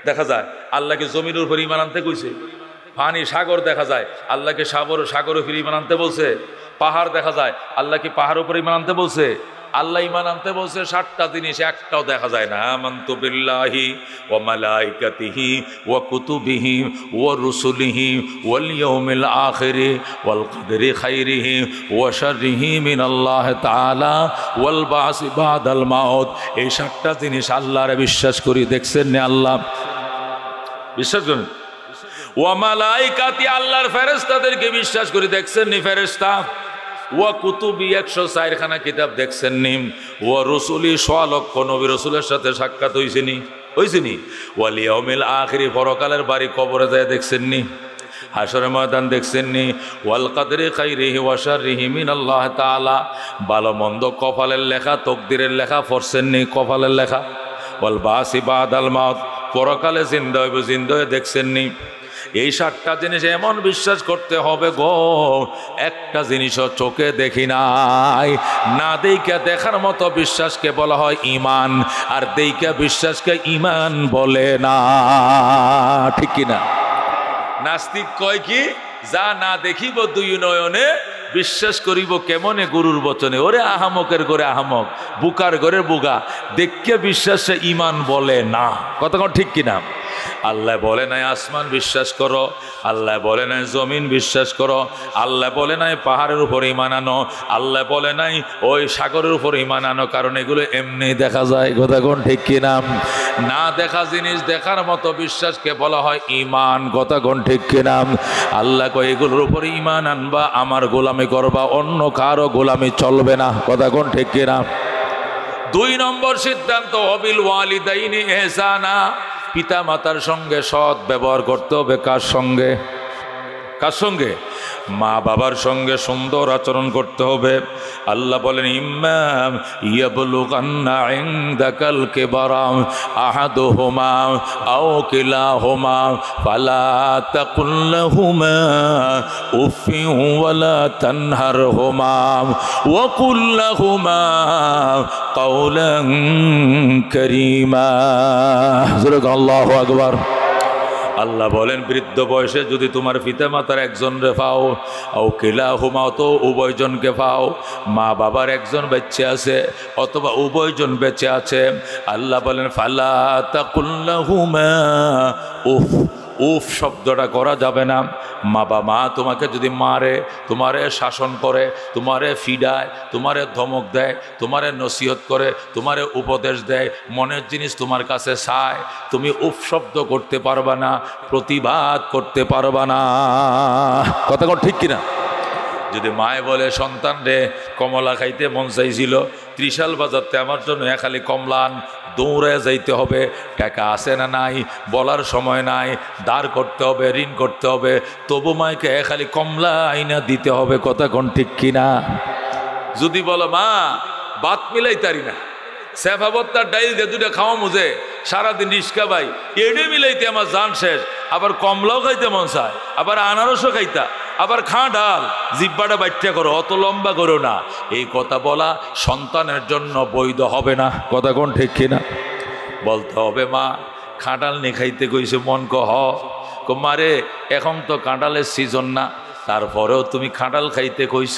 দেখা যায়। আল্লাহ কি জমিনের উপর ইমান আনতে কইছে? পানি সাগর দেখা যায়, আল্লাহকে সাগরের উপর ইমান আনতে বলছে। পাহাড় দেখা যায়, আল্লাহ কি পাহাড়ের উপর ইমান আনতে বলছে? আল্লাহ ইমান আনতে বলছে 7টা জিনিস, একটাও দেখা যায় না। আমানতু বিল্লাহি ওয়া মালাইকাতিহি ওয়া কুতুবিহি ওয়া রুসুলিহি ওয়াল ইয়াউমিল আখিরি ওয়াল কদরি খাইরিহি ওয়া শাররিহি মিনাল্লাহি তাআলা ওয়াল বাসি বাদাল মাউত। এই 7টা জিনিস আল্লাহরে বিশ্বাস করি, দেখছেন না? আল্লাহ বিশ্বাস করেন। ওয়া মালাইকাতি, আল্লাহর ফেরেশতাদেরকে বিশ্বাস করি, দেখছেন নি ফেরেশতা? ওয়া কুতুবি, 104 খানা কিতাব, দেখছেন নি? ওয়া রসুলি, 100 লক্ষ নবী রসুলের সাথে সাক্ষাৎ হয়েছে নি? ওয়াল ইয়াউমিল আখিরি, পরকালের বাড়ি কবরে যায়, দেখছেন নি? হাশরের ময়দান দেখছেন নি? ওয়াল কদরি খাইরিহি ওয়া শাররিহি মিনাল্লাহি তাআলা, ভালো মন্দ কপালের লেখা, তকদিরের লেখা পড়ছেন নি? কপালের লেখা। ওয়াল বাসি বাদাল মাউত, পরকালে জিন্দা হইব, দেখছেন নি? এই 7টা জিনিস এমন বিশ্বাস করতে হবে গো, একটা জিনিসও চোখে দেখি নাই। না দেইকা দেখার মতো বিশ্বাসকে বলা হয় ইমান, আর দেইকা বিশ্বাসকে ইমান বলে না, ঠিক কিনা? নাস্তিক কয় কি, যা না দেখিব দুই নয়নে বিশ্বাস করিব কেমনে গুরুর বচনে। ওরে আহামকের ঘরে আহামক, বুকার ঘরে বুকা, দেখিয়া বিশ্বাসে ইমান বলে না, কথা ঠিক কিনা? আল্লাহ বলে নাই আসমান বিশ্বাস করো, আল্লাহ বলে নাই জমিন বিশ্বাস করো, আল্লাহ বলে নাই পাহাড়ের উপর ইমান আনো, আল্লাহ বলে নাই ওই সাগরের উপর ইমান আনো, কারণ এগুলো এমনি দেখা যায়, কথা কোন ঠিক কিনা? না দেখা জিনিস দেখার মতো বিশ্বাসকে বলা হয় ইমান, কথা কোন ঠিক কিনা? আল্লাহ কয় এগুলোর উপর ইমান আনবা, আমার গোলামি করবা, অন্য কারো গোলামি চলবে না, কথা কোন ঠিক কিনা? 2 নম্বর সিদ্ধান্ত, অবিল ওয়ালিদাইনি ইহসানা, পিতা মাতার সঙ্গে সৎ ব্যবহার করতে হবে। কার সঙ্গে? মা বাবার সঙ্গে সুন্দর আচরণ করতে হবে। আল্লাহ বলেন ইম্মা ইয়াবলুগান্না ইনদাকাল কিবারা আহাদুহুমা আও কিলাহুমা ফালা তাকুল লাহুমা উফিন ওয়ালা তানহারহুমা ওয়া কুল লাহুমা কাওলান কারীমা। আল্লাহু আকবার। আল্লাহ বলেন বৃদ্ধ বয়সে যদি তোমার পিতা মাতার একজন রে পাও, আও কিলাহুমা, তো উভয়জনকে পাও, মা বাবার একজন বেঁচে আছে অথবা উভয়জন বেঁচে আছে, আল্লাহ বলেন ফালা তাকুল লাহুমা উফ। উফ শব্দটা করা যাবে না। মা তোমাকে যদি মারে, তোমারে শাসন করে, তোমারে ফিডায়, তোমারে ধমক দেয়, তোমারে নসিহত করে, তোমারে উপদেশ দেয়, মনের জিনিস তোমার কাছে চায়, তুমি উফ শব্দ করতে পারবা না, প্রতিবাদ করতে পারবা না, কথা ঠিক কিনা? যদি মায়ে বলে সন্তান রে কমলা খাইতে মন চাইছিল, ত্রিশাল বাজারতে আমার জন্য খালি কমলা আন, দৌড়ে যাইতে হবে, টাকা আছে না নাই বলার সময় নাই, দাঁড় করতে হবে, ঋণ করতে হবে, তবু মাইকে খালি কমলা আইনা দিতে হবে। কথা কোন ঠিক কিনা? যদি বলো মা ভাত মিলাই তারি না, সেফাবত্তার ডাইল দিয়ে দুটা খাওয়া মুজে সারাদিন রিস্কা ভাই, এডে মিলাইতে আমার জান শেষ, আবার কমলাও খাইতে মন চায়, আবার আনারসও খাইতা, আবার ডাল, জিব্বাটা বাচ্চা করো, অত লম্বা করো না, এই কথা বলা সন্তানের জন্য বৈধ হবে না। কথা কোন ঠিক কিনা? বলতে হবে মা খাঁটাল নি খাইতে কইছে, মন মারে এখন তো কাঁঠালের সিজন না, তারপরেও তুমি খাঁটাল খাইতে কইছ।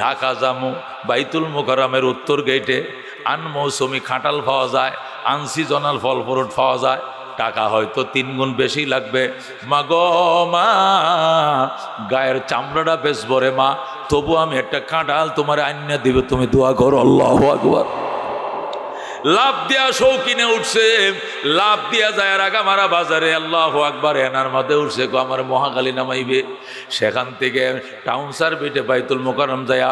ঢাকা জামু, বাইতুল মোকাররমের উত্তর গেটে আনমৌসুমি খাঁটাল পাওয়া যায়, আনসিজনাল ফল ফ্রুট পাওয়া যায়, টাকা হয়তো 3 গুণ বেশি লাগবে। মা গো মা, গায়ের চামড়াটা বেশ বরে মা, তবু আমি একটা কাঁঠাল তোমার আইনা দিবে, তুমি দোয়া করো। আল্লাহু আকবার। লাভ দিয়া শৌকিনে উঠছে, লাভ দিয়া যায় রাগামারা বাজারে, আল্লাহু আকবার, এনার মধ্যে উঠছে গো আমার মহাকালী নামাইবে। সেখান থেকে টাউন সার্ভিসে বাইতুল মোকাররম যায়,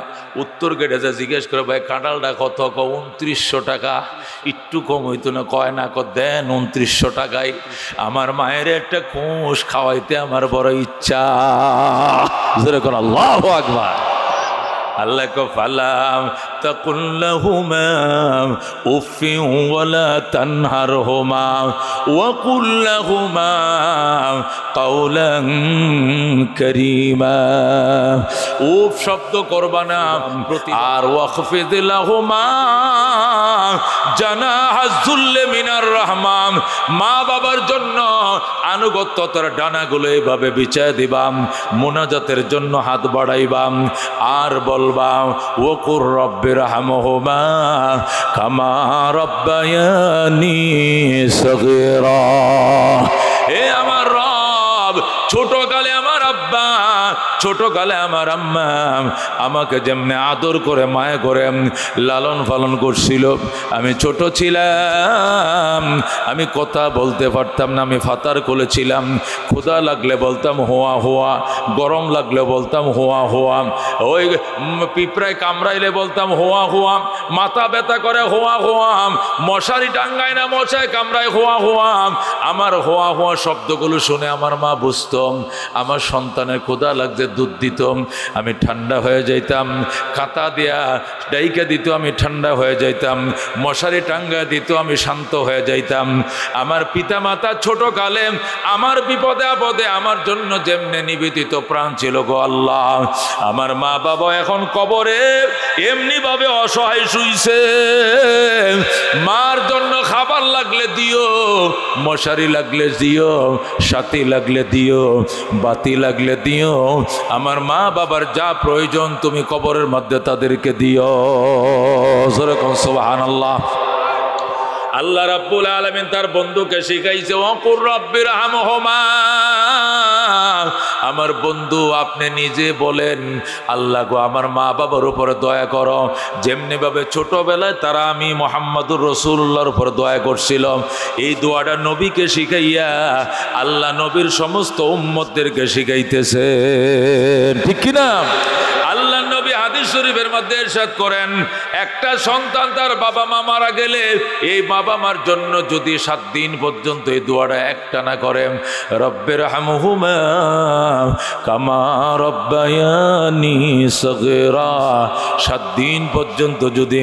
উত্তর গেটে যা জিজ্ঞেস করে ভাই কাঁঠালটা কত? 2900 টাকা। একটু কম হইতো না? কয় না, দেন 2900 টাকায়। আমার মায়ের একটা খুশ খাওয়াইতে আমার বড় ইচ্ছা। যেরকম আল্লাহু আকবার। আল্লাহ কো ফালাম তাকুল্লাহুমা উফি ওয়ালা তানহারহুমা ওয়া কুল্লাহুমা কাওলান কারীমা। উফ শব্দ করবা না, আর ওয়াখফিদ লাহুমা জানাহাজ যুল্লি মিনার রাহমান। মা বাবার জন্য আনুগত্যতার ডানাগুলো এইভাবে বিছায় দিবাম, মুনাজাতের জন্য হাত বাড়াইবাম, আর বলবা ওকুর রব্বিরহামহুমা কামা রব্বায়ানি সগীরা। হে আমার রব, ছোটকালে আমার আব্বা, ছোটকালে আমার আম্মা আমাকে যেমনি আদর করে মায়া করে লালন পালন করছিল, আমি ছোট ছিলাম, আমি কথা বলতে পারতাম না, আমি ফাতার করেছিলাম, ক্ষুধা লাগলে বলতাম হোয়া হোয়া, গরম লাগলে বলতাম হোয়া হোয়া, ওই পিঁপড়ায় কামড়াইলে বলতাম হোয়া হোয়া, মাথা ব্যথা করে হোয়া হোয়া, মশারি টাঙ্গায় না মশায় কামড়ায় হোয়া হোয়া। আমার হোয়া হোয়া শব্দগুলো শুনে আমার মা বুঝতাম আমার সন্তানের ক্ষুধা লাগছে, দুধ দিত, আমি ঠান্ডা হয়ে যাইতাম, কাঁথা দিয়া ডাইকা দিত, আমি ঠান্ডা হয়ে যাইতাম, মশারি টাঙ্গা দিত, আমি শান্ত হয়ে যাইতাম। আমার পিতা মাতা ছোটকালে আমার বিপদে আপদে আমার জন্য যেমনে নিবেদিত প্রাণ ছিল গো আল্লাহ, আমার মা বাবা এখন কবরে এমনি ভাবে অসহায় শুইছে। মার জন্য খাবার লাগলে দিও, মশারি লাগলে দিও, সাথী লাগলে দিও, বাতি লাগলে দিও, আমার মা বাবার যা প্রয়োজন তুমি কবরের মধ্যে তাদেরকে দিও। যেরকম সুবহানাল্লাহ। আল্লাহ রাব্বুল আলামিন তার বন্ধুকে শিখাইছে ওয়াকুর রব্বিরহামহুমা। আমার বন্ধু আপনি নিজে বলেন আল্লাহ গো আমার মা বাবার উপরে দয়া করো, যেমনি ভাবে ছোটবেলায় তারা আমি মুহাম্মদুর রাসূলুল্লাহর উপর দয়া করছিল, এই দোয়াটা নবীকে শিখাইয়া আল্লাহ নবীর সমস্ত উম্মতদেরকে শিখাইতেছেন, ঠিক কিনা? আল্লাহ নবী হাদিস শরীফের মধ্যে ইরশাদ করেন, একটা সন্তান তার বাবা মা মারা গেলে এই বাবা মার জন্য যদি 7 দিন পর্যন্ত এই দোয়াটা একটানা করে, রব্বিরহামহুমা কামা রব্বায়ানি সগীরা, 7 দিন পর্যন্ত যদি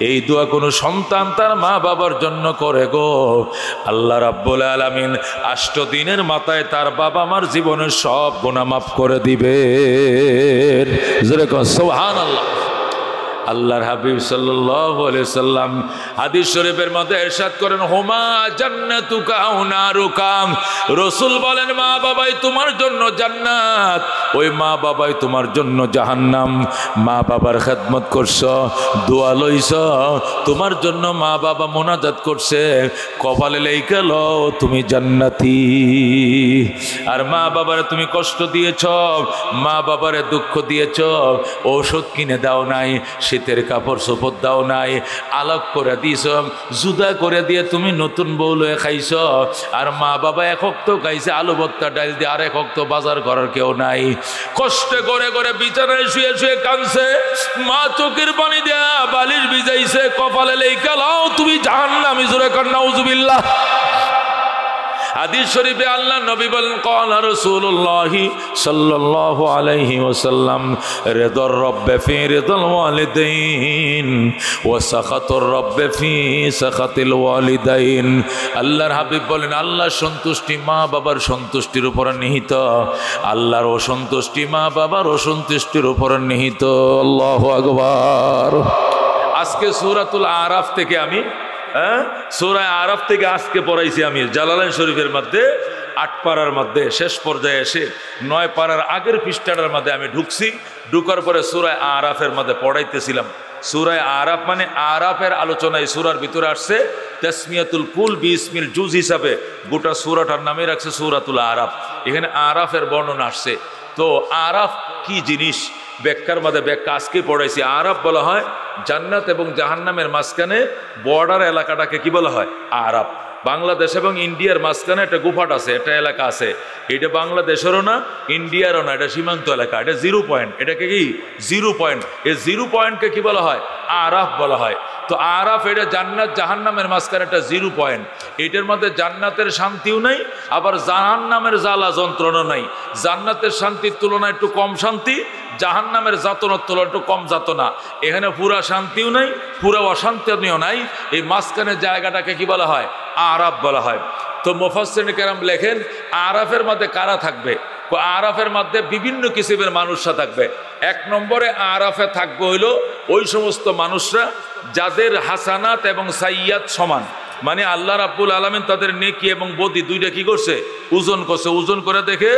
এই দোয়া কোনো সন্তান তার মা বাবার জন্য করে গো, আল্লাহ রাব্বুল আলামিন 8 দিনের মাথায় তার বাবা মার জীবনের সব গুনাহ মাফ করে দিবে। সুবহানাল্লাহ। আল্লাহর হাবিব সাল্লাল্লাহু আলাইহি সাল্লাম হাদিস শরীফের মধ্যে ইরশাদ করেন, হুমা জান্নাতুকা আও নারুকা। রাসূল বলেন মা বাবাই তোমার জন্য জান্নাত, ওই মা বাবাই তোমার জন্য জাহান্নাম। মা বাবার খেদমত করছো, দোয়া লইছো, তোমার জন্য মা বাবা মোনাজাত করছে, কপালে লেখা লও তুমি জান্নাতি। আর মা বাবারে তুমি কষ্ট দিয়েছ, মা বাবারে দুঃখ দিয়েছ, ঔষধ কিনে দাও নাই, শীতের কাপড় চোপড় দাও নাই, আলাপ করে দিয়েছ, জুদা করে দিয়ে তুমি নতুন বউ লয়ে খাইছ, আর মা বাবা এক হক্ত খাইছে আলু ভর্তা ডাল দিয়ে, আর এক হক্ত বাজার করার কেউ নাই। কষ্টে করে করে বিছানায় শুয়ে শুয়ে কাঁদছে। মা চোখের পানি দেয়া বালিশ ভিজাইছে, কপালে লেখা লাও তুমি জাহান্নামী, জোরে কর নাউজুবিল্লাহ। হাদিস শরীফে আল্লাহ নবী বলেন, ক্বালা রাসূলুল্লাহি সাল্লাল্লাহু আলাইহি ওয়াসাল্লাম, রিদার রাব্বি ফি রিদাল ওয়ালিদাইন ওয়া সাখাতুর রাব্বি ফি সাখাতিল ওয়ালিদাইন। আল্লাহর হাবিব বলেন, আল্লাহর সন্তুষ্টি মা বাবার সন্তুষ্টির উপর নিহিত, আল্লাহর অসন্তুষ্টি মা বাবার অসন্তুষ্টির উপর নিহিত। আল্লাহু আকবার। আজকে সূরাতুল আরাফ থেকে আমি সূরা আরাফ থেকে আজকে পড়াইছি আমি জালালাইন শরীফের মধ্যে 8 পারার মধ্যে শেষ পর্যায়ে এসে 9 পারার আগের পৃষ্ঠাটার মধ্যে আমি ঢুকছি। ঢুকার পরে সূরা আরাফের মধ্যে পড়াইতেছিলাম। সূরা আরাফ মানে আরাফের আলোচনায় সূরার ভিতরে আসছে তাসমিয়াতুল কুল বিসমিল জুজ হিসাবে গোটা সূরাটার নামে রাখছে সূরাতুল আরাফ। এখানে আরাফের বর্ণনা আসছে। তো আরাফ কি জিনিস ব্যাখ্যার মধ্যে ব্যাখ্যা আজকে পড়াইছি। আরাফ বলা হয় জান্নাত এবং জাহান্নামের মাঝখানে বর্ডার এলাকাটাকে কি বলা হয়? আরাফ। বাংলাদেশ এবং ইন্ডিয়ার মাঝখানে একটা গুফাট আছে, একটা এলাকা আছে। এটা বাংলাদেশেরও না ইন্ডিয়ারও না, এটা সীমান্ত এলাকা, এটা 0 পয়েন্ট। এটাকে কি 0 পয়েন্ট, এই 0 পয়েন্টকে কি বলা হয়? আরাফ বলা হয়। তো আরাফ এটা জান্নাত জাহান্নামের মাঝখানে একটা 0 পয়েন্ট। এটার মধ্যে জান্নাতের শান্তিও নাই, আবার জাহান্নামের জ্বালা যন্ত্রণা নাই। জান্নাতের শান্তির তুলনায় একটু কম শান্তি, জাহান্নামের যাতনার তুলনায় একটু কম যাতনা। এখানে পুরা শান্তিও নাই, পুরা অশান্তিও নাই। এই মাঝখানের জায়গাটাকে কি বলা হয়? আরাফ বলা হয়। তো মুফাসসিরিন কেরাম লেখেন, আরাফের মধ্যে কারা থাকবে? আরাফের মধ্যে বিভিন্ন কিসিমের মানুষরা থাকবে। 1 নম্বরে আরাফে থাকবে হইল ওই সমস্ত মানুষরা যাদের হাসানাত এবং সাইয়াত সমান, মানে আল্লাহ রাব্বুল আলামিন তাদের নেকি এবং বদি দুইটা কি করছে? ওজন করছে। ওজন করে দেখে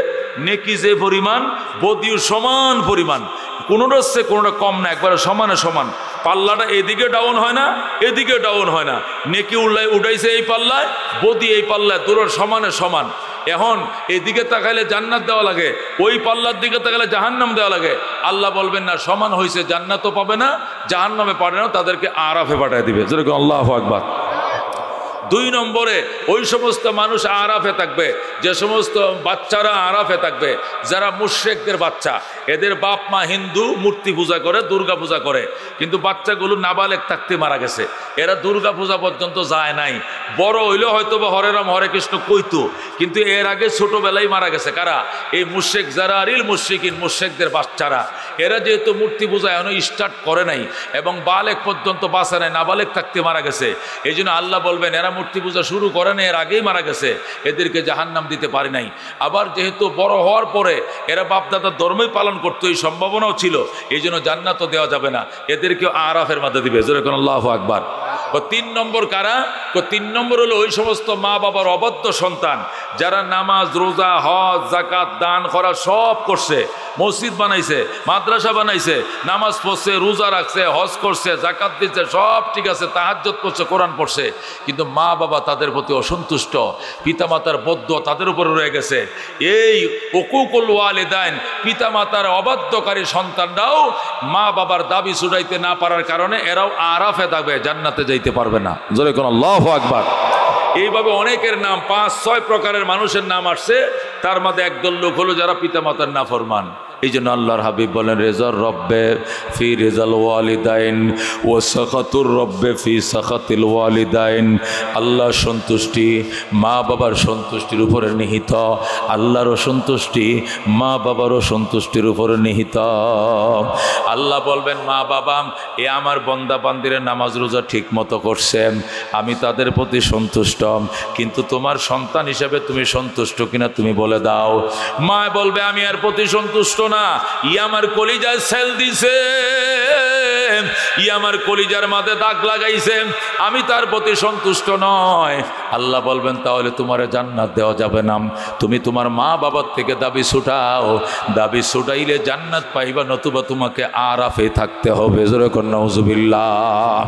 নেকি যে পরিমাণ, বদিও সমান পরিমাণ, কোনোটার চেয়ে কোনোটা কম না, একবারে সমানে সমান। পাল্লাটা এদিকে ডাউন হয় না, এদিকে ডাউন হয় না। নেকি উঠাইছে এই পাল্লায়, বদি এই পাল্লায়, দুটোর সমানে সমান। এখন এদিকে তাকাইলে জান্নাত দেওয়া লাগে, ওই পাল্লার দিকে তাকাইলে জাহান্নাম দেওয়া লাগে। আল্লাহ বলবেন না, সমান হয়েছে, জান্নাতও পাবে না জাহান্নামে পাবে না, তাদেরকে আরাফে পাঠিয়ে দিবে। যেরকম আল্লাহু আকবার। 2 নম্বরে ওই সমস্ত মানুষ আরাফে থাকবে, যে সমস্ত বাচ্চারা আরাফে থাকবে যারা মুশরিকদের বাচ্চা। এদের বাপ মা হিন্দু, মূর্তি পূজা করে, দুর্গা পূজা করে, কিন্তু বাচ্চাগুলো নাবালেগ থাকতে মারা গেছে। এরা দুর্গা পূজা পর্যন্ত যায় নাই। বড় হইলেও হয়তো বা হরে রাম হরে কৃষ্ণ কইতো, কিন্তু এর আগে ছোটবেলায় মারা গেছে। কারা? এই মুশরিক যারা আরিল মুশরিকিন, মুশরিকদের বাচ্চারা। এরা যেহেতু মূর্তি পূজা এখনো স্টার্ট করে নাই এবং বালেগ পর্যন্ত বাঁচা নাই, নাবালেগ থাকতে মারা গেছে। এই জন্য আল্লাহ বলবেন এরা মূর্তি পূজা শুরু করে না, এর আগেই মারা গেছে, এদেরকে জাহান্নাম দিতে পারি নাই। আবার যেহেতু বড় হওয়ার পরে এরা বাপদাদার ধর্মই পালন করতো, এই সম্ভাবনাও ছিল, এই জন্য জান্নাতও দেওয়া যাবে না, এদেরকেও আরাফের মধ্যে দিবে। যেরকম আল্লাহু আকবার। 3 নম্বর কারা? 3 নম্বর হলো ওই সমস্ত মা বাবার অবাধ্য সন্তান যারা নামাজ, রোজা, হজ, যাকাত, দান করা সব করছে, মসজিদ বানাইছে, মাদ্রাসা বানাইছে, নামাজ পড়ছে, রোজা রাখছে, হজ করছে, যাকাত দিচ্ছে, সব ঠিক আছে, তাহাজ্জুদ করছে, কোরআন পড়ছে, কিন্তু মা বাবা তাদের প্রতি অসন্তুষ্ট, পিতামাতার বদ্ধ তাদের উপরে রয়ে গেছে। এই উকুকুল ওয়ালিদাইন, পিতামাতার অবাধ্যকারী সন্তানরাও মা বাবার দাবি ছুটাইতে না পারার কারণে এরাও আরাফে থাকবে, জান্নাতে যাইতে পারবে না। জোরে কোন আল্লাহু আকবার। এইভাবে অনেকের নাম 5-6 প্রকারের মানুষের নাম আসছে, তার মধ্যে একদল লোক হলো যারা পিতামাতার নাফরমান। এই জন্য আল্লাহর হাবিব বলেন, রেজার রব্বে ফি রেজাল ওয়ালিদাইন ও সাখাতুর রব্বে ফি সাখাতিল ওয়ালিদাইন। আল্লাহর সন্তুষ্টি মা বাবার সন্তুষ্টির উপরে নিহিত, আল্লাহরও সন্তুষ্টি মা বাবারও সন্তুষ্টির উপরে নিহিত। আল্লাহ বলবেন, মা বাবা এ আমার বন্দা বান্দিরে নামাজ রোজা ঠিক মতো করছেন, আমি তাদের প্রতি সন্তুষ্ট, কিন্তু তোমার সন্তান হিসেবে তুমি সন্তুষ্ট কিনা তুমি বলে দাও। মা বলবে, আমি এর প্রতি সন্তুষ্ট না, ই আমার কলিজায় সেল দিছে, ই আমার কলিজার মাঝে দাগ লাগাইছে, আমি তার প্রতি সন্তুষ্ট নয়। আল্লাহ বলবেন, তাহলে তোমার জান্নাত দেওয়া যাবে না, তুমি তোমার মা বাবার থেকে দাবি ছুটাও, দাবি ছুটাইলে জান্নাত পাইবা, নতুবা তোমাকে আরাফে থাকতে হবে। জোরে কর নাউজুবিল্লাহ।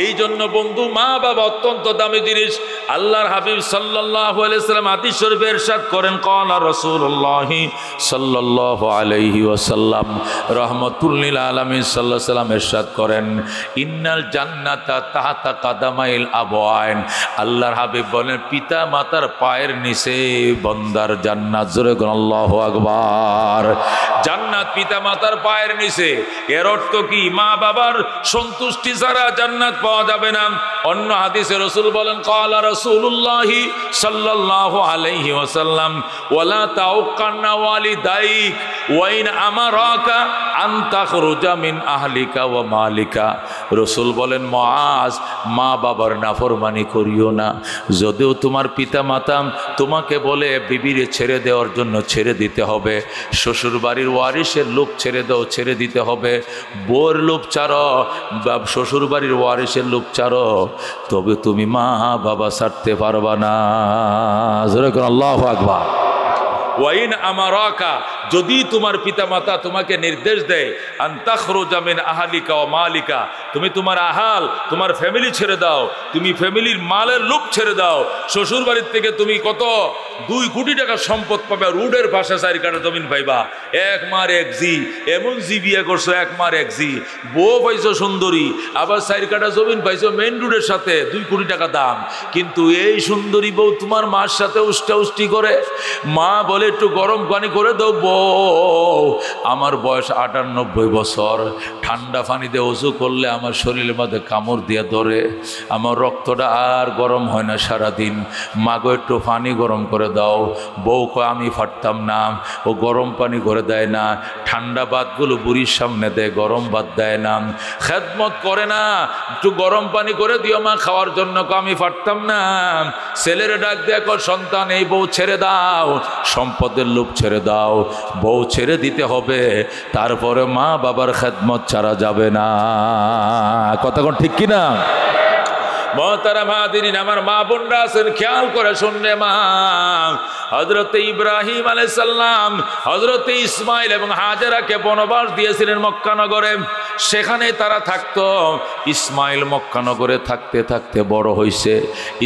এই জন্য বন্ধু, মা বাবা অত্যন্ত দামি জিনিস। আল্লাহর হাবিব সাল্লাল্লাহু আলাইহি ওয়াসাল্লাম হাদিস শরীফে ইরশাদ করেন, ক্বালা রাসূলুল্লাহ সাল্লাল্লাহু আলাইহি ওয়াসাল্লাম, রাহমাতুল লিল আলামিন সাল্লাল্লাহু আলাইহি ওয়াসাল্লাম ইরশাদ করেন, ইন্নাল জান্নাতা তাহতা কাদামাইল আবওয়াইন। আল্লাহর হাবিব বলেন, পিতা মাতার পায়ের নিচে বান্দার জান্নাত। জোরে বলুন আল্লাহু আকবার। জান্নাত পিতা মাতার পায়ের নিচে। এর অর্থ কি? মা বাবার সন্তুষ্টি ছাড়া জান্নাত পাওয়া যাবে না। অন্য হাদিসে রাসূল বলেন, ক্বালা রাসূলুল্লাহ সাল্লাল্লাহু আলাইহি ওয়াসাল্লাম, ওয়ালা তাউকান্না ওয়ালিদাইক ওয়া ইন আমারাকা আন তাখরুজা মিন আহলিকা ওয়া মালিকা। রাসূল বলেন, মুআজ, মা বাবার নাফরমানি করিও না। যদিও তোমার পিতা মাতা তোমাকে বলে বিবিরে ছেড়ে দেওয়ার জন্য ছেড়ে দিতে হবে, শ্বশুর বাড়ির ওয়ারিসের লোক ছেড়ে দাও, ছেড়ে দিতে হবে, বউর লোক ছাড়ো, শ্বশুর বাড়ির ওয়ারিসের লোক ছাড়ো, তবে তুমি মা বাবা ছাড়তে পারবা না। আল্লাহু আকবার। ওয়াইন আমারাকা, যদি তোমার পিতামাতা তোমাকে নির্দেশ দেয়, আনতাখরুজা মিন আহলিকা ওয়া মালিকা, তুমি তোমার আহাল, তোমার ফ্যামিলি ছেড়ে দাও, তুমি ফ্যামিলির মালের লোক ছেড়ে দাও, শ্বশুর বাড়ির থেকে তুমি কত 2 কোটি টাকার সম্পদ পাবে, রোডের পাশে 4 কাঠা জমিন পাইবা, এক মার এক জি, এমন জি বিয়ে করছো, এক মার এক জি, বউ পাইছো সুন্দরী, আবার 4 কাঠা জমিন পাইছো মেন রোডের সাথে, 2 কোটি টাকা দাম, কিন্তু এই সুন্দরী বউ তোমার মার সাথে উষ্টা উষ্টি করে। মা বলে, একটু গরম পানি করে দাও। বউ, আমার বয়স 98 বছর, ঠান্ডা পানি দিয়ে ওযু করলে আমার শরীরের মধ্যে কামড় দিয়ে ধরে, আমার রক্তটা আর গরম হয় না সারাদিন, মাগো একটু পানি গরম করে দাও। বউ কয়, আমি পারতাম না। ও গরম পানি করে দেয় না, ঠান্ডা ভাতগুলো বুড়ির সামনে দেয়, গরম ভাত দেয় না, খেদমত করে না। একটু গরম পানি করে দিও মা খাওয়ার জন্য। আমি পারতাম না। ছেলেরে ডাক দেখো, সন্তান, এই বউ ছেড়ে দাও, সম্পদের লোভ ছেড়ে দাও, বউ ছেড়ে দিতে হবে, তারপরে মা বাবার খেদমত ছাড়া যাবে না। কথা কোন ঠিক কিনা? মোহতারাম হাজিরিন, আমার মা বোনরা আছেন, খেয়াল করে শুনলে মা, হযরত ইব্রাহিম আলাইহিস সালাম হযরত ইসমাইল এবং হাজেরাকে বনবাস দিয়েছিলেন মক্কা নগরে, সেখানে তারা থাকতো। ইসমাইল মক্কা নগরে থাকতে থাকতে বড় হয়েছে।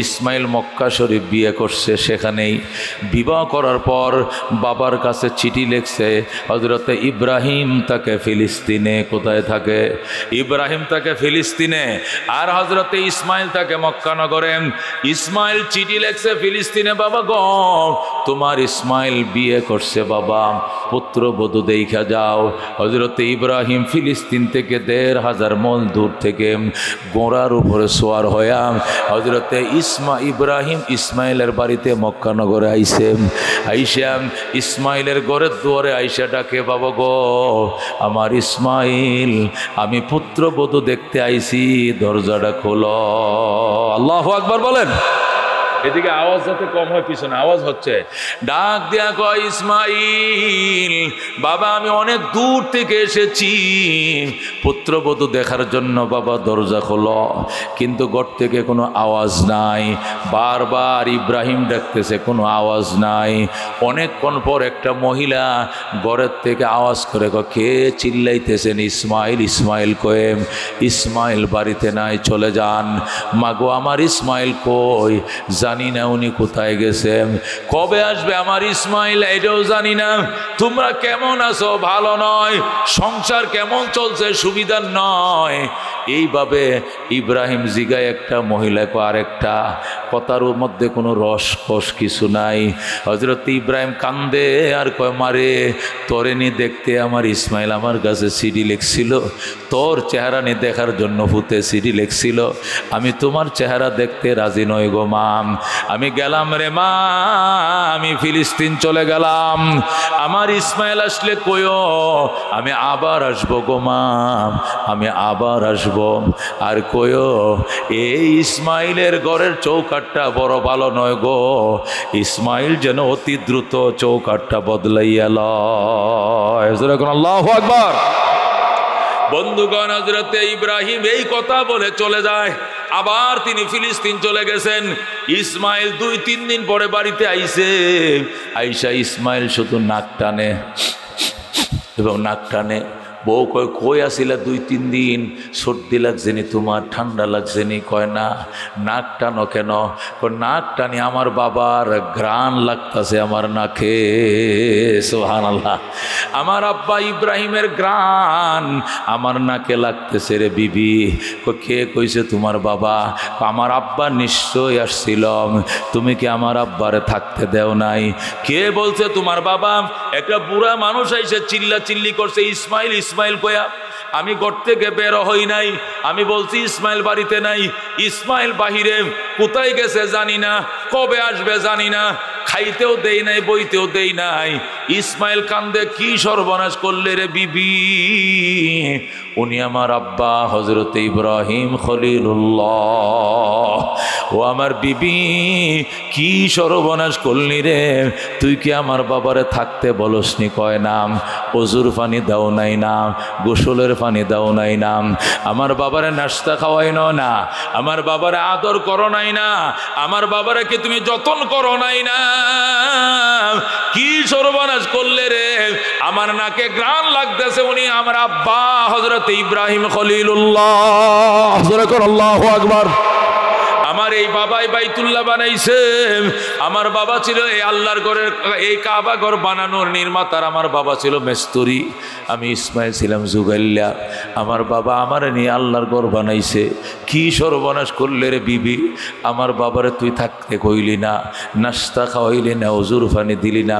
ইসমাইল মক্কা শরীফ বিয়ে করছে, সেখানেই বিবাহ করার পর বাবার কাছে চিঠি লিখছে। হযরত ইব্রাহিম তাকে ফিলিস্তিনে, কোথায় থাকে? ইব্রাহিম তাকে ফিলিস্তিনে, আর হযরত ইসমাইল তাকে মক্কা নগরে। ইসমাইল চিঠি লিখছে ফিলিস্তিনে, বাবা গো, তোমার ইসমাইল বিয়ে করছে বাবা, পুত্রবধূ দেখা যাও। হযরত ইব্রাহিম ফিলিস্তিন থেকে 1500 মাইল দূর থেকে গোড়ার উপরে সোয়ার হইয়া হযরত ইব্রাহিম ইসমাইলের বাড়িতে মক্কা নগরে আইসে। আইসা ইসমাইলের ঘরের দুয়ারে আইসা ডাকে, বাবা গো, আমার ইসমাইল, আমি পুত্রবধূ দেখতে আইছি, দরজাটা খোলো। আল্লাহু আকবার বলেন। এদিকে আওয়াজ যাতে কম হয়, পিছনে আওয়াজ হচ্ছে। ডাক দিয়া কয়, ইসমাইল বাবা, আমি অনেক দূর থেকে এসেছি পুত্রবধূ দেখার জন্য, বাবা দরজা খোলো। কিন্তু ঘর থেকে কোনো আওয়াজ নাই, বারবার ইব্রাহিম ডাকতেছে, কোনো আওয়াজ নাই। অনেকক্ষণ পর একটা মহিলা ঘরের থেকে আওয়াজ করে, কে চিল্লাইতেছেন? ইসমাইল। ইসমাইল কয়ে, ইসমাইল বাড়িতে নাই, চলে যান। মাগো, আমার ইসমাইল কই? জানি না উনি কোথায় গেছেন, কবে আসবে আমার ইসমাইল এটাও জানি না। তোমরা কেমন আছো? ভালো নয়। সংসার কেমন চলছে? সুবিধা নয়। এইভাবে ইব্রাহিম জিগায় একটা মহিলাকে, আরেকটা কথার মধ্যে কোনো রসকস কিছু নাই। হযরত ইব্রাহিম কান্দে আর কয়, মারে তোরে নি দেখতে আমার ইসমাইল আমার কাছে সিডি লিখছিল, তোর চেহারা নি দেখার জন্য ফুতে সিডি লিখছিল। আমি তোমার চেহারা দেখতে রাজি নই গো মা, আমি গেলাম রে মা, আমি ফিলিস্তিন চলে গেলাম। আমার ইসমাইল আসলে কইও, আমি আবার আসবো গো মা, আমি আবার আসবো। আর কইও, এই ইসমাইলের ঘরের চৌকাঠটা বড় ভালো নয় গো, ইসমাইল যেন অতি দ্রুত চৌকাঠটা বদলাইয়া লয়। আল্লাহু আকবার। বন্ধুগণ, হযরত ইব্রাহিম এই কথা বলে চলে যায়। আবার তিনি ফিলিস্তিন চলে গেছেন। ইসমাইল 2-3 দিন পরে বাড়িতে আইছে। আইসা ইসমাইল শুধু নাক টানে এবং নাক টানে। বউ কয় কই আসিলা 2-3 দিন, সর্দি লাগছেনি তোমার, ঠান্ডা লাগছেনি? কয় না। নাক টানো কেন? কয় নাক টানি আমার বাবার ঘ্রাণ লাগতেছে আমার নাকে। সুবহানাল্লাহ। আমার আব্বা ইব্রাহিমের ঘ্রাণ আমার নাকে লাগতেছে রে বিবি। কে কইছে তোমার বাবা? আমার আব্বা নিশ্চয় আসছিল, তুমি কি আমার আব্বারে থাকতে দেও নাই? কে বলছে তোমার বাবা? একটা বুড়া মানুষ আইসে চিল্লা চিল্লি করছে, ইসমাইল ইসমাইল কয়া। আমি ঘর থেকে বের হই নাই, আমি বলছি ইসমাইল বাড়িতে নাই। ইসমাইল বাহিরে, কোথায় গেছে জানি না, কবে আসবে জানি না, খাইতেও দেই নাই, বইতেও দেই নাই। ইসমাইল কান্দে, কি সর্বনাশ করলে রে বিবি? উনি আমার আব্বা হযরত ইব্রাহিম খলিলুল্লাহ। ও আমার বিবি, কি সর্বনাশ করলি রে? তুই কি আমার বাবারে থাকতে বলসনি? কয় নাম। অজুর পানি দাও নাই নাম, গোসলের পানি দাও নাই নাম, আমার বাবারে নাস্তা খাওয়াইনো না, আমার বাবারে আদর করো নাই না, আমার বাবারে কি তুমি যতন করো নাই না? কি সর্বনাশ করলে রে? আমার নাকে ঘ্রাণ লাগতেছে, উনি আমার আব্বা হযরত ইব্রাহিম খলিলুল্লাহ। আল্লাহু আকবার। আমার এই বাবাই বাইতুল্লাহ বানাইছে। আমার বাবা ছিল এই আল্লাহর ঘরের, এই কাবা ঘর বানানোর নির্মাতার আমার বাবা ছিল মেস্তরি, আমি ইসমাইল ছিলাম জুগাইল্লা। আমার বাবা আমার নিয়ে আল্লাহর ঘর বানাইছে। কি সর্বনাশ করলে রে বিবি? আমার বাবারে তুই থাকতে কইলি না, নাস্তা খাওয়াইলি না, ওজুর পানি দিলি না।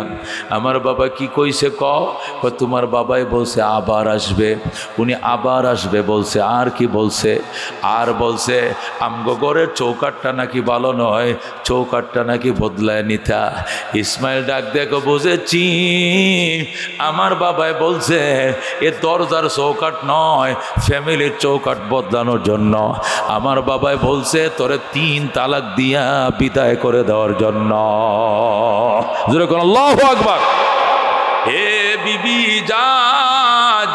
আমার বাবা কি কইছে ক? তোমার বাবাই বলছে আবার আসবে, উনি আবার আসবে বলছে। আর কি বলছে? আর বলছে আমগো ঘরের চৌকাটটা নাকি ভালো নয়, চৌকাটটা নাকি বদলায় নিতা। ইসমাইল ডাক দেখো, বুঝেছি আমার বাবাই বলছে এ দরজার চৌকাট নয়, ফ্যামিলির চৌকাট বদলানোর জন্য। আমার বাবাই বলছে তোরে 3 তালাক দিয়া বিদায় করে দেওয়ার জন্য। জোরে কোন আল্লাহু আকবার। হে বিবি, যা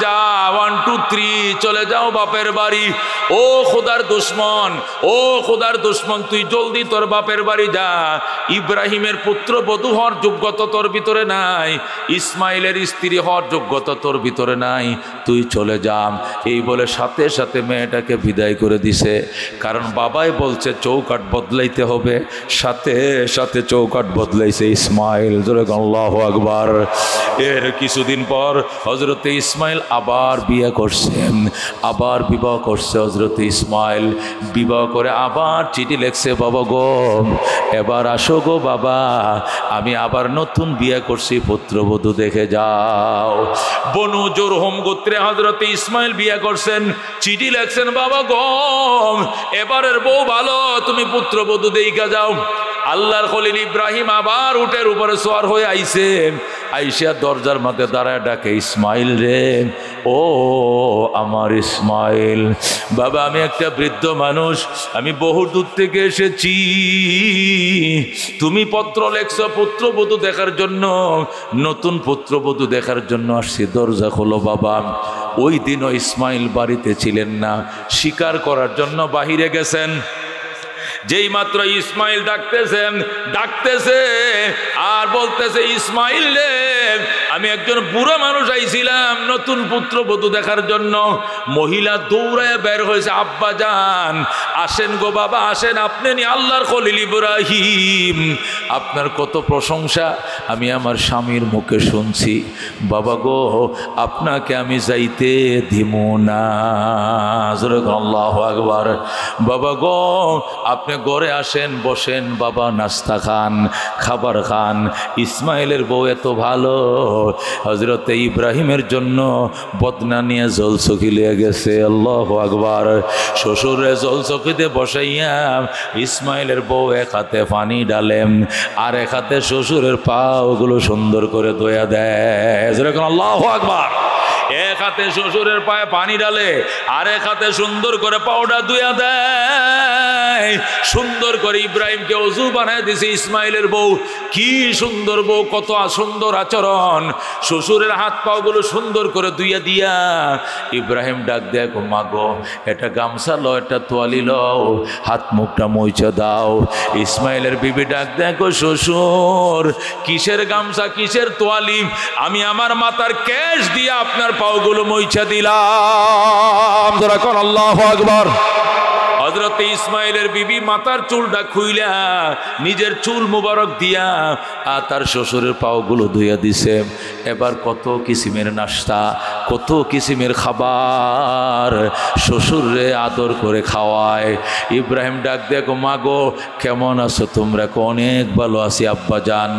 যা, 1 2 3 চলে যাও বাপের বাড়ি। ও খোদার দুশ্মন, ও খোদার দুশ্মন, তুই জলদি তোর বাপের বাড়ি যা। ইব্রাহিমের পুত্র বধূ হওয়ার যোগ্যতা তোর ভিতরে নাই, ইসমাইলের স্ত্রী হওয়ার যোগ্যতা তোর ভিতরে নাই, তুই চলে যা। এই বলে সাথে সাথে মেয়েটাকে বিদায় করে দিছে। কারণ বাবাই বলছে চৌকাট বদলাইতে হবে, সাথে সাথে চৌকাট বদলাইছে ইসমাইল। জোরে আল্লাহু আকবার। এর কিছুদিন পর হযরতে ইসমাইল আবার বিয়ে করছেন, আবার বিবাহ করছে হযরতে ইসমাইল। বিবাহ করে আবার চিঠি লেখছে, বাবা গো এবার আসো গো বাবা, আমি আবার নতুন বিয়ে করছি, পুত্রবধূ দেখে যাও। বনু জুরহুম গোত্রে হযরতে ইসমাইল বিয়ে করছেন, চিঠি লেখছেন, বাবা গো এবারের বউ ভালো, তুমি পুত্রবধূ দেখে যাও। আল্লাহর খলিল ইব্রাহিম আবার উটের উপরে সওয়ার হয়ে আইছেন, আইসা দরজার মধ্যে দাঁড়ায় ডাকে, ইসমাইল রে, ও আমার ইসমাইল। বাবা আমি একটা বৃদ্ধ মানুষ, আমি বহু দূর থেকে এসেছি, তুমি পত্র লেখছো পুত্রবধূ দেখার জন্য, নতুন পুত্রবধূ দেখার জন্য আসছি, দরজা খোলো বাবা। ওই দিনও ইসমাইল বাড়িতে ছিলেন না, শিকার করার জন্য বাহিরে গেছেন। যেই মাত্র ইসমাইল ডাকতেছে আর বলতেছে, ইসমাইল রে আমি একজন বুড়ো মানুষ আইছিলাম নতুন পুত্রবধূ দেখার জন্য। মহিলা দৌড়ায় বের হয়েছে, আব্বা যান আসেন গো বাবা আসেন, আপনি নি আল্লাহর খলিল ইব্রাহিম, আপনার কত প্রশংসা আমি আমার স্বামীর মুখে শুনছি। বাবা গো আপনাকে আমি যাইতে দিব না। আল্লাহু আকবার। বাবা গো আপনি ঘরে আসেন, বসেন বাবা, নাস্তা খান, খাবার খান। ইসমাইলের বউ এত ভালো, হযরতে ইব্রাহিমের জন্য বদনা নিয়ে জলচকি লিয়ে গেছে। আল্লাহু আকবার। শ্বশুরে জলচকিতে বসাইয়া ইসমাইলের বউ এক হাতে পানি ডালেন, আর এক হাতে শ্বশুরের পাগুলো সুন্দর করে ধোয়া দেয়। যেরকম আল্লাহু আকবার। এক হাতে শ্বশুরের পায়ে পানি ডালে, আর এক হাতে সুন্দর করে পাউডার ধুয়া দেয়। সুন্দর করে ইব্রাহিমকে ওযু বানায় দিছে ইসমাইলের বউ। কি সুন্দর বউ, কত সুন্দর আচরণ। শ্বশুরের হাত পাগুলো সুন্দর করে ধুইয়া দিয়া ইব্রাহিম ডাক দেয়, মা গো এটা গামছা লো, এটা তোয়ালি লও, হাত মুখটা মুইছে দাও। ইসমাইলের বিবি ডাক দেয়, শ্বশুর কিসের গামছা কিসের তোয়ালি, আমি আমার মাথার কেশ দিয়ে আপনার পাগুলো ময়লাগুলো মুইছা দিলাম। যারা কোন আল্লাহু আকবার। হযরত ইসমাইলের বিবি মাথার চুলটা খুইলা নিজের চুল মুবারক দিয়া আর তার শ্বশুরের পাওগুলো ধুইয়া দিছে। এবার কত কিসিমের নাস্তা, কত কিসিমের খাবার শ্বশুরে আদর করে খাওয়ায়। ইব্রাহিম ডাক দেখো, মাগো কেমন আছো তোমরা? অনেক ভালো আছি আব্বা জান,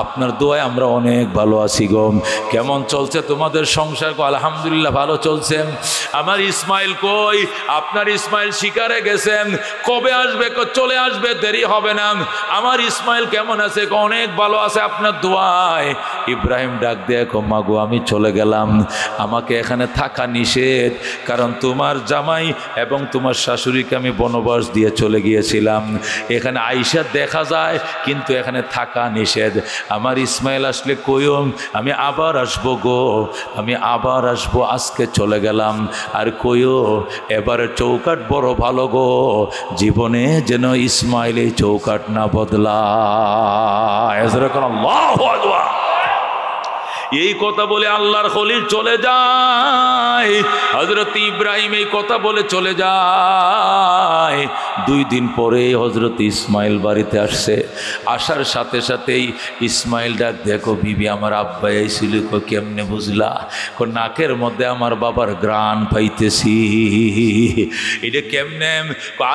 আপনার দোয়ায় আমরা অনেক ভালো আছি গো। কেমন চলছে তোমাদের সংসার? আলহামদুলিল্লাহ ভালো চলছে। আমার ইসমাইল কই? আপনার ইসমাইল শিকারে গেছেন, কবে আসবে? চলে আসবে, দেরি হবে না। আমার ইসমাইল কেমন আছে? অনেক ভালো আছে আপনার দোয়ায়। ইব্রাহিম ডাক দেখো, মাগো আমি চলে গেলাম, আমাকে এখানে থাকা নিষেধ, কারণ তোমার জামাই এবং তোমার শাশুড়িকে আমি বনবাস দিয়ে চলে গিয়েছিলাম। এখানে আইসা দেখা যায়, কিন্তু এখানে থাকা নিষেধ। আমার ইসমাইল আসলে কইও আমি আবার আসবো গো, আমি আবার আসবো, আজকে চলে গেলাম। আর কইও এবারে চৌকাট বড় ভালো গো, জীবনে যেন ইসমাইল এই চৌকাট না বদলায়। আল্লাহু আকবার। এই কথা বলে আল্লাহর খলিল চলে যায়। হযরত ইব্রাহিম এই কথা বলে চলে যায়। 2 দিন পরে হযরত ইসমাইল বাড়িতে আসছে। আসার সাথে সাথেই ইসমাইল ডাক দেখো, বিবি আমার আব্বা আইছিল। কেমনে বুঝলা? নাকের মধ্যে আমার বাবার গ্রাণ পাইতেছি। এটা কেমনে?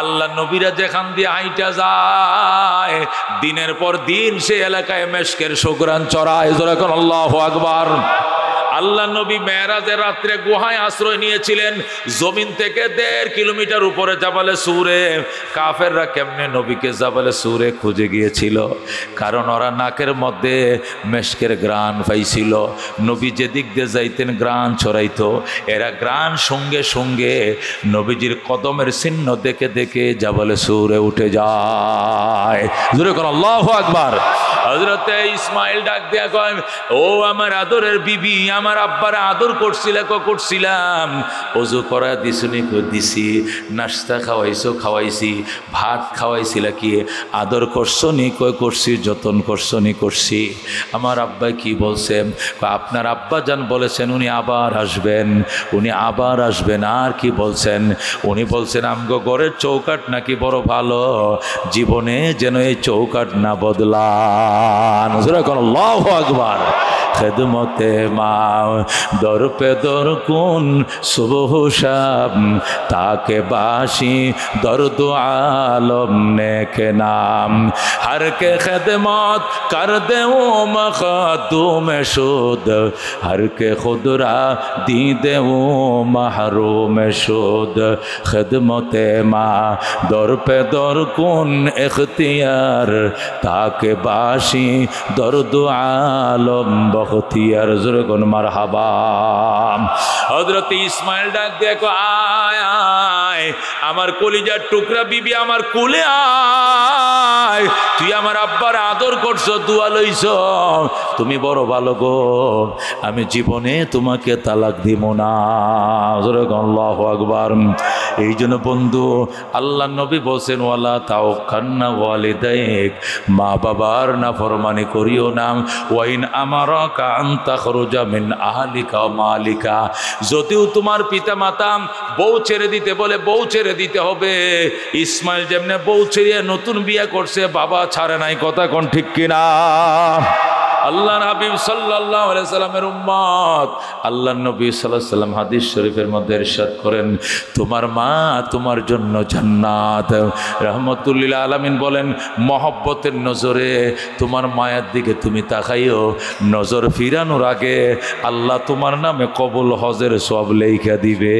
আল্লাহ নবীরা যেখান দিয়ে হাইটা যায়, দিনের পর দিন সে এলাকায় মেশকের সুঘ্রাণ চড়ায়। যখন আল্লাহু আকবার। আল্লাহ নবী মেরাজের রাত্রে গুহায় আশ্রয় নিয়েছিলেন, জমিন থেকে 1.5 কিলোমিটার উপরে জাবালে সুরে। কাফেররা কেমনে নবীকে জাবালে সুরে খুঁজে গিয়েছিল? কারণ ওরা নাকের মধ্যে মেশকের গ্রাণ পাইছিল। নবী যেদিক দিয়ে যাইতেন গ্রাণ ছড়াইতো। এরা গ্রাণ সঙ্গে সঙ্গে নবীজির কদমের চিহ্ন দেখে দেখে জাবালে সুরে উঠে যায়। জোরে কোন আল্লাহু আকবার। হযরতে ইসমাইল ডাক দিয়া কয়, ও আমার আদরের বিবি, আমার আব্বার আদর করছিলাম, ওযু করা দিছুনি? দিছি। নাস্তা খাওয়াইছো? খাওয়াইছি। ভাত খাওয়াইছিলা কি? আদর করছো নি? করছি। যতন করছো নি? করছি। আমার আব্বা কি বলছে? আপনার আব্বা জান বলেছেন উনি আবার আসবেন, উনি আবার আসবেন। আর কি বলছেন? উনি বলছেন আমগো ঘরের চৌকাট নাকি বড় ভালো, জীবনে যেন এই চৌকাট না বদলান। আল্লাহু আকবার। খেদমতে মা দর পে দর কুন সুবহ শাম, তাকে বাসি দর্দ আলম নেকে নাম, হর কে খেদমত কর দে ও মখদুম শুদ, হর কে খুদরা দি দে ও মাহরুম শুদ। খেদমতে মা দর পে দর কুন ইখতিয়ার, তাকে বাসি দর্দ আলম বখতিয়ার। জোরে কোন মারহাবা। হযরত ইসমাইল ডাক দেখো, আয় আয় আমার কলিজার টুকরা বিবি, আমার কোলে আয়। তুই আমার আব্বার আদর করছো, দোয়া লইছ, তুমি বড় ভালো গো, আমি জীবনে তোমাকে তালাক দিব না। জোরে কোন আল্লাহু আকবার। এই জন্য বন্ধু আল্লাহ নবী বলছেন, ওয়ালা তাওকান্না ওয়ালিদাইক, মা বাবার নাফরমানি করিও না। ওয়াইন আমারাকা আন তাখরুজা মিন আহলিকা ওয়া মালিকা, যদিও তোমার পিতা মাতা বউ ছেড়ে দিতে বলে বউ ছেড়ে দিতে হবে। ইসমাইল যেমনে বউ ছেড়ে নতুন বিয়ে করছে, বাবা ছাড়ে নাই। কথা কোন ঠিক কিনা? আল্লাহর হাবিব সাল্লাল্লাহু আলাইহি সাল্লামের উম্মত, আল্লাহর নবী সাল্লাল্লাহু আলাইহি সাল্লাম হাদিস শরীফের মধ্যে ইরশাদ করেন, তোমার মা তোমার জন্য জান্নাত। রাহমাতুল লিল আলামিন বলেন, মহব্বতের নজরে তোমার মায়ের দিকে তুমি তাকাইও, নজর ফিরানোর আগে আল্লাহ তোমার নামে কবুল হজের সওয়াব লেখা দিবে।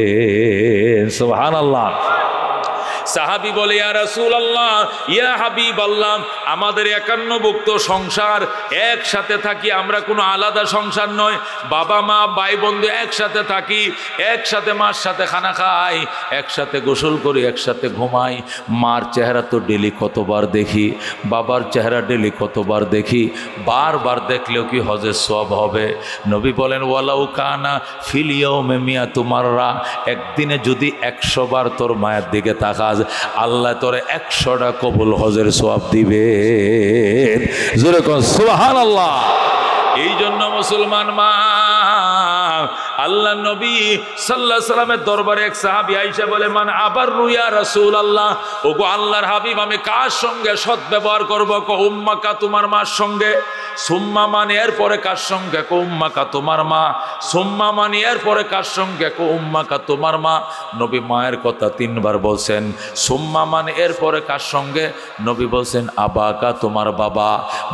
সুবহানাল্লাহ। সাহাবী বলে, ইয়া রাসূলুল্লাহ, ইয়া হাবিবাল্লাহ, আমাদের 51ভুক্ত সংসার, একসাথে থাকি আমরা, কোনো আলাদা সংসার নয়। বাবা মা ভাই বন্ধু একসাথে থাকি, একসাথে মার সাথে খানা খাই, একসাথে গোসল করি, একসাথে ঘুমাই। মার চেহারা তো ডেলি কতবার দেখি, বাবার চেহারা ডেলি কতবার দেখি, বারবার দেখলেও কি হজের সওয়াব হবে? নবী বলেন, ওয়ালাউ কানা ফিল ইয়াউমি মিয়াতু মাররা, একদিনে যদি 100 বার তোর মায়ের দিকে তাকাস, আল্লাহ তোরে 100টা কবুল হজের সওয়াব দিবে। জোরে কোন সুবহানাল্লাহ। এই জন্য মুসলমান মা আল্লাহ নবী সাল্লাল্লাহু আলাইহি সাল্লামের দরবারে এক সাহাবী আয়েশা বলে, মান আবাররু ইয়া রাসূলুল্লাহ, ওগো আল্লাহর হাবিব আমি কার সঙ্গে সৎ ব্যবহার করব? কো উম্মাকা, তোমার মার সঙ্গে। সুম্মা মানে এরপরে কার সঙ্গে? কো উম্মাকা, তোমার মা। সুম্মা মানে এরপরে কার সঙ্গে? কো উম্মাকা, তোমার মা। নবী মায়ের কথা 3 বার বলছেন। সুম্মা মানে এরপরে কার সঙ্গে? নবী বলছেন আবাকা, তোমার বাবা।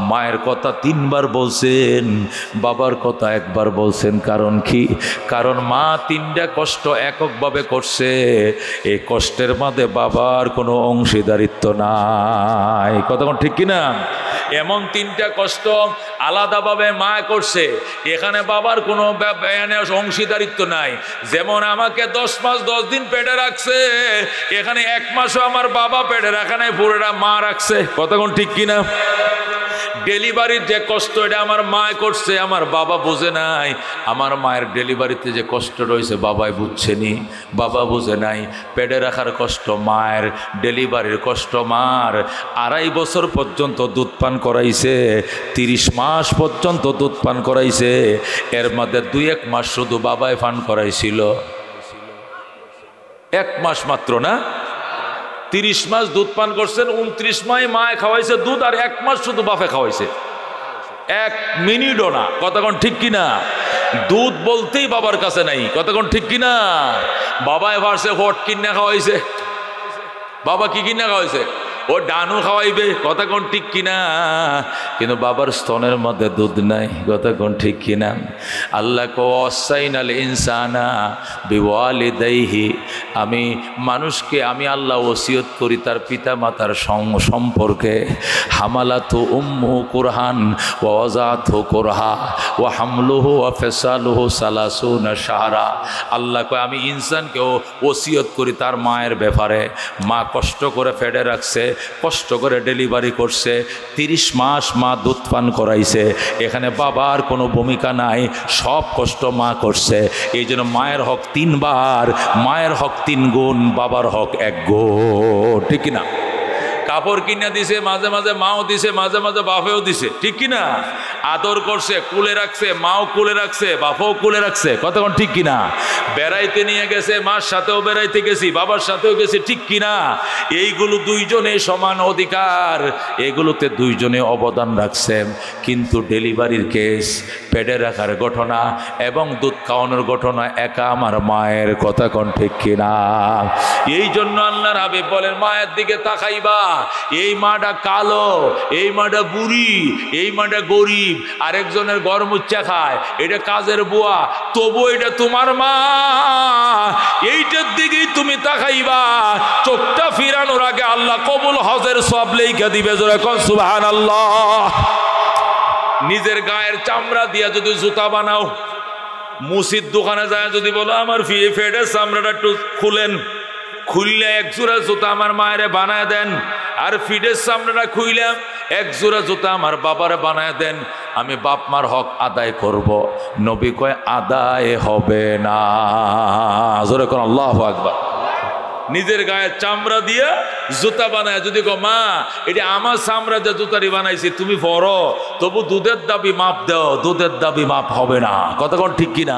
মায়ের কথা 3 বার বলছেন, বাবার কথা 1 বার বলছেন। কারণ কি? কারণ মা 3টা কষ্ট এককভাবে করছে, এই কষ্টের মধ্যে বাবার কোনো অংশীদারিত্ব নাই। কথা কোন ঠিক কিনা? এমন 3টা কষ্ট আলাদাভাবে মা করছে, এখানে বাবার কোনো অংশীদারিত্ব নাই। যেমন আমাকে 10 মাস 10 দিন পেটে রাখছে, এখানে 1 মাসও আমার বাবা পেটে রাখা নাই, পুরোটা মা রাখছে। কথা কোন ঠিক কিনা? ডেলিভারির যে কষ্ট এটা আমার মা করছে, আমার বাবা বুঝে নাই। আমার মায়ের ডেলিভারিতে যে কষ্ট রয়েছে বাবাই বুঝছেনি, বাবা বুঝে নাই। পেটে রাখার কষ্ট মায়ের, ডেলিভারির কষ্ট মার। 2.5 বছর পর্যন্ত দুধ পান করাইছে, 30 মাস পর্যন্ত দুধ পান করাইছে। এর মধ্যে 2-1 মাস শুধু বাবাই পান করাইছিল। 1 মাস মাত্র না, 30 মাস দুধ পান করছেন, 29 মাস মায়ে খাওয়াইছে দুধ, আর 1 মাস শুধু বাপে খাওয়াইছে। 1 মিনিটও না। কতক্ষণ ঠিক কিনা? দুধ বলতেই বাবার কাছে নাই। কতক্ষণ ঠিক কিনা? বাবায় ভারছে হট কিনা খাওয়াইছে। বাবা কি কিনা খাওয়াইছে? ও ডানু খাওয়াইবে। কতক্ষণ ঠিক কিনা? কিন্তু বাবার স্তনের মধ্যে দুধ নাই। কতক্ষণ ঠিক কিনা? আল্লাহ কো ওয়াসাইনাল ইনসানা বিওয়ালিদাইহি, আমি মানুষকে আমি আল্লাহ ওসিয়ত করি তার পিতা মাতার সম্পর্কে। হামালাতু উম্মু কুরহান ওয়া ওয়াজাতু কুরহা ওয়া হামলুহু ওয়া ফিসালুহু 30 শাহরা। আল্লাহ কয় আমি ইনসানকে ওসিয়ত করি তার মায়ের ব্যাপারে। মা কষ্ট করে ফেডে রাখছে, কষ্ট করে ডেলিভারি করছে, 30 মাস মা দুধ পান করাইছে। এখানে বাবার কোনো ভূমিকা নাই, সব কষ্ট মা করছে। এই জন্য মায়ের হক 3 বার, মায়ের হক 3 গুণ, বাবার হক 1 গুণ। ঠিক কিনা? কাপড় কিনে দিছে, মাঝে মাঝে মাও দিছে, মাঝে মাঝে বাপেও দিছে। ঠিক কিনা? আদর করছে, কুলে রাখছে, মাও কুলে রাখছে, বাপও কুলে রাখছে। কতক্ষণ ঠিক কিনা? বেড়াইতে নিয়ে গেছে, মার সাথেও বেড়াইতে গেছি, বাবার সাথেও গেছি। ঠিক কিনা? এইগুলো 2 জনে সমান অধিকার, এগুলোতে 2 জনে অবদান রাখছে। কিন্তু ডেলিভারির কেস, পেটে রাখার ঘটনা এবং দুধ খাওয়ানোর ঘটনা একা আমার মায়ের। কথা কোন ঠিক কিনা? এই জন্য আল্লাহর হাবিব বলেন মায়ের দিকে তাকাইবা। এই মাটা কালো, এই মাটা বুড়ি, এই মাটা গরিব, আরেকজনের ঘর মুচ্ছা খায়, এটা কাজের বুয়া, তবু এটা তোমার মা। এইটার দিকেই তুমি তাকাইবা। চোখটা ফিরানোর আগে আল্লাহ কবুল হজের সব লেখা দিবে। জোরে কোন সুবহানাল্লাহ। নিজের গায়ের চামড়া দিয়া যদি জুতা বানাও, মুসিদ দোকানে যায় যদি বলো আমার ফেডের চামড়াটা একটু খুলেন, খুললে 1 জোড়া জুতা আমার মায়েরে বানায় দেন। আর ফিডের চামড়াটা খুইলাম 1 জোড়া জুতা আমার বাবারে বানায় দেন। আমি বাপ মার হক আদায় করব। নবী কয় আদায় হবে না। জোরে কোন আল্লাহু আকবার। নিজের গায়ের চামড়া দিয়া জুতা বানায় যদি কো মা এটা আমার চামড়া দিয়ে জুতারি বানাইছি, তুমি পরো, তবু দুধের দাবি মাপ দাও, দুধের দাবি মাপ হবে না। কতক্ষণ ঠিক কিনা?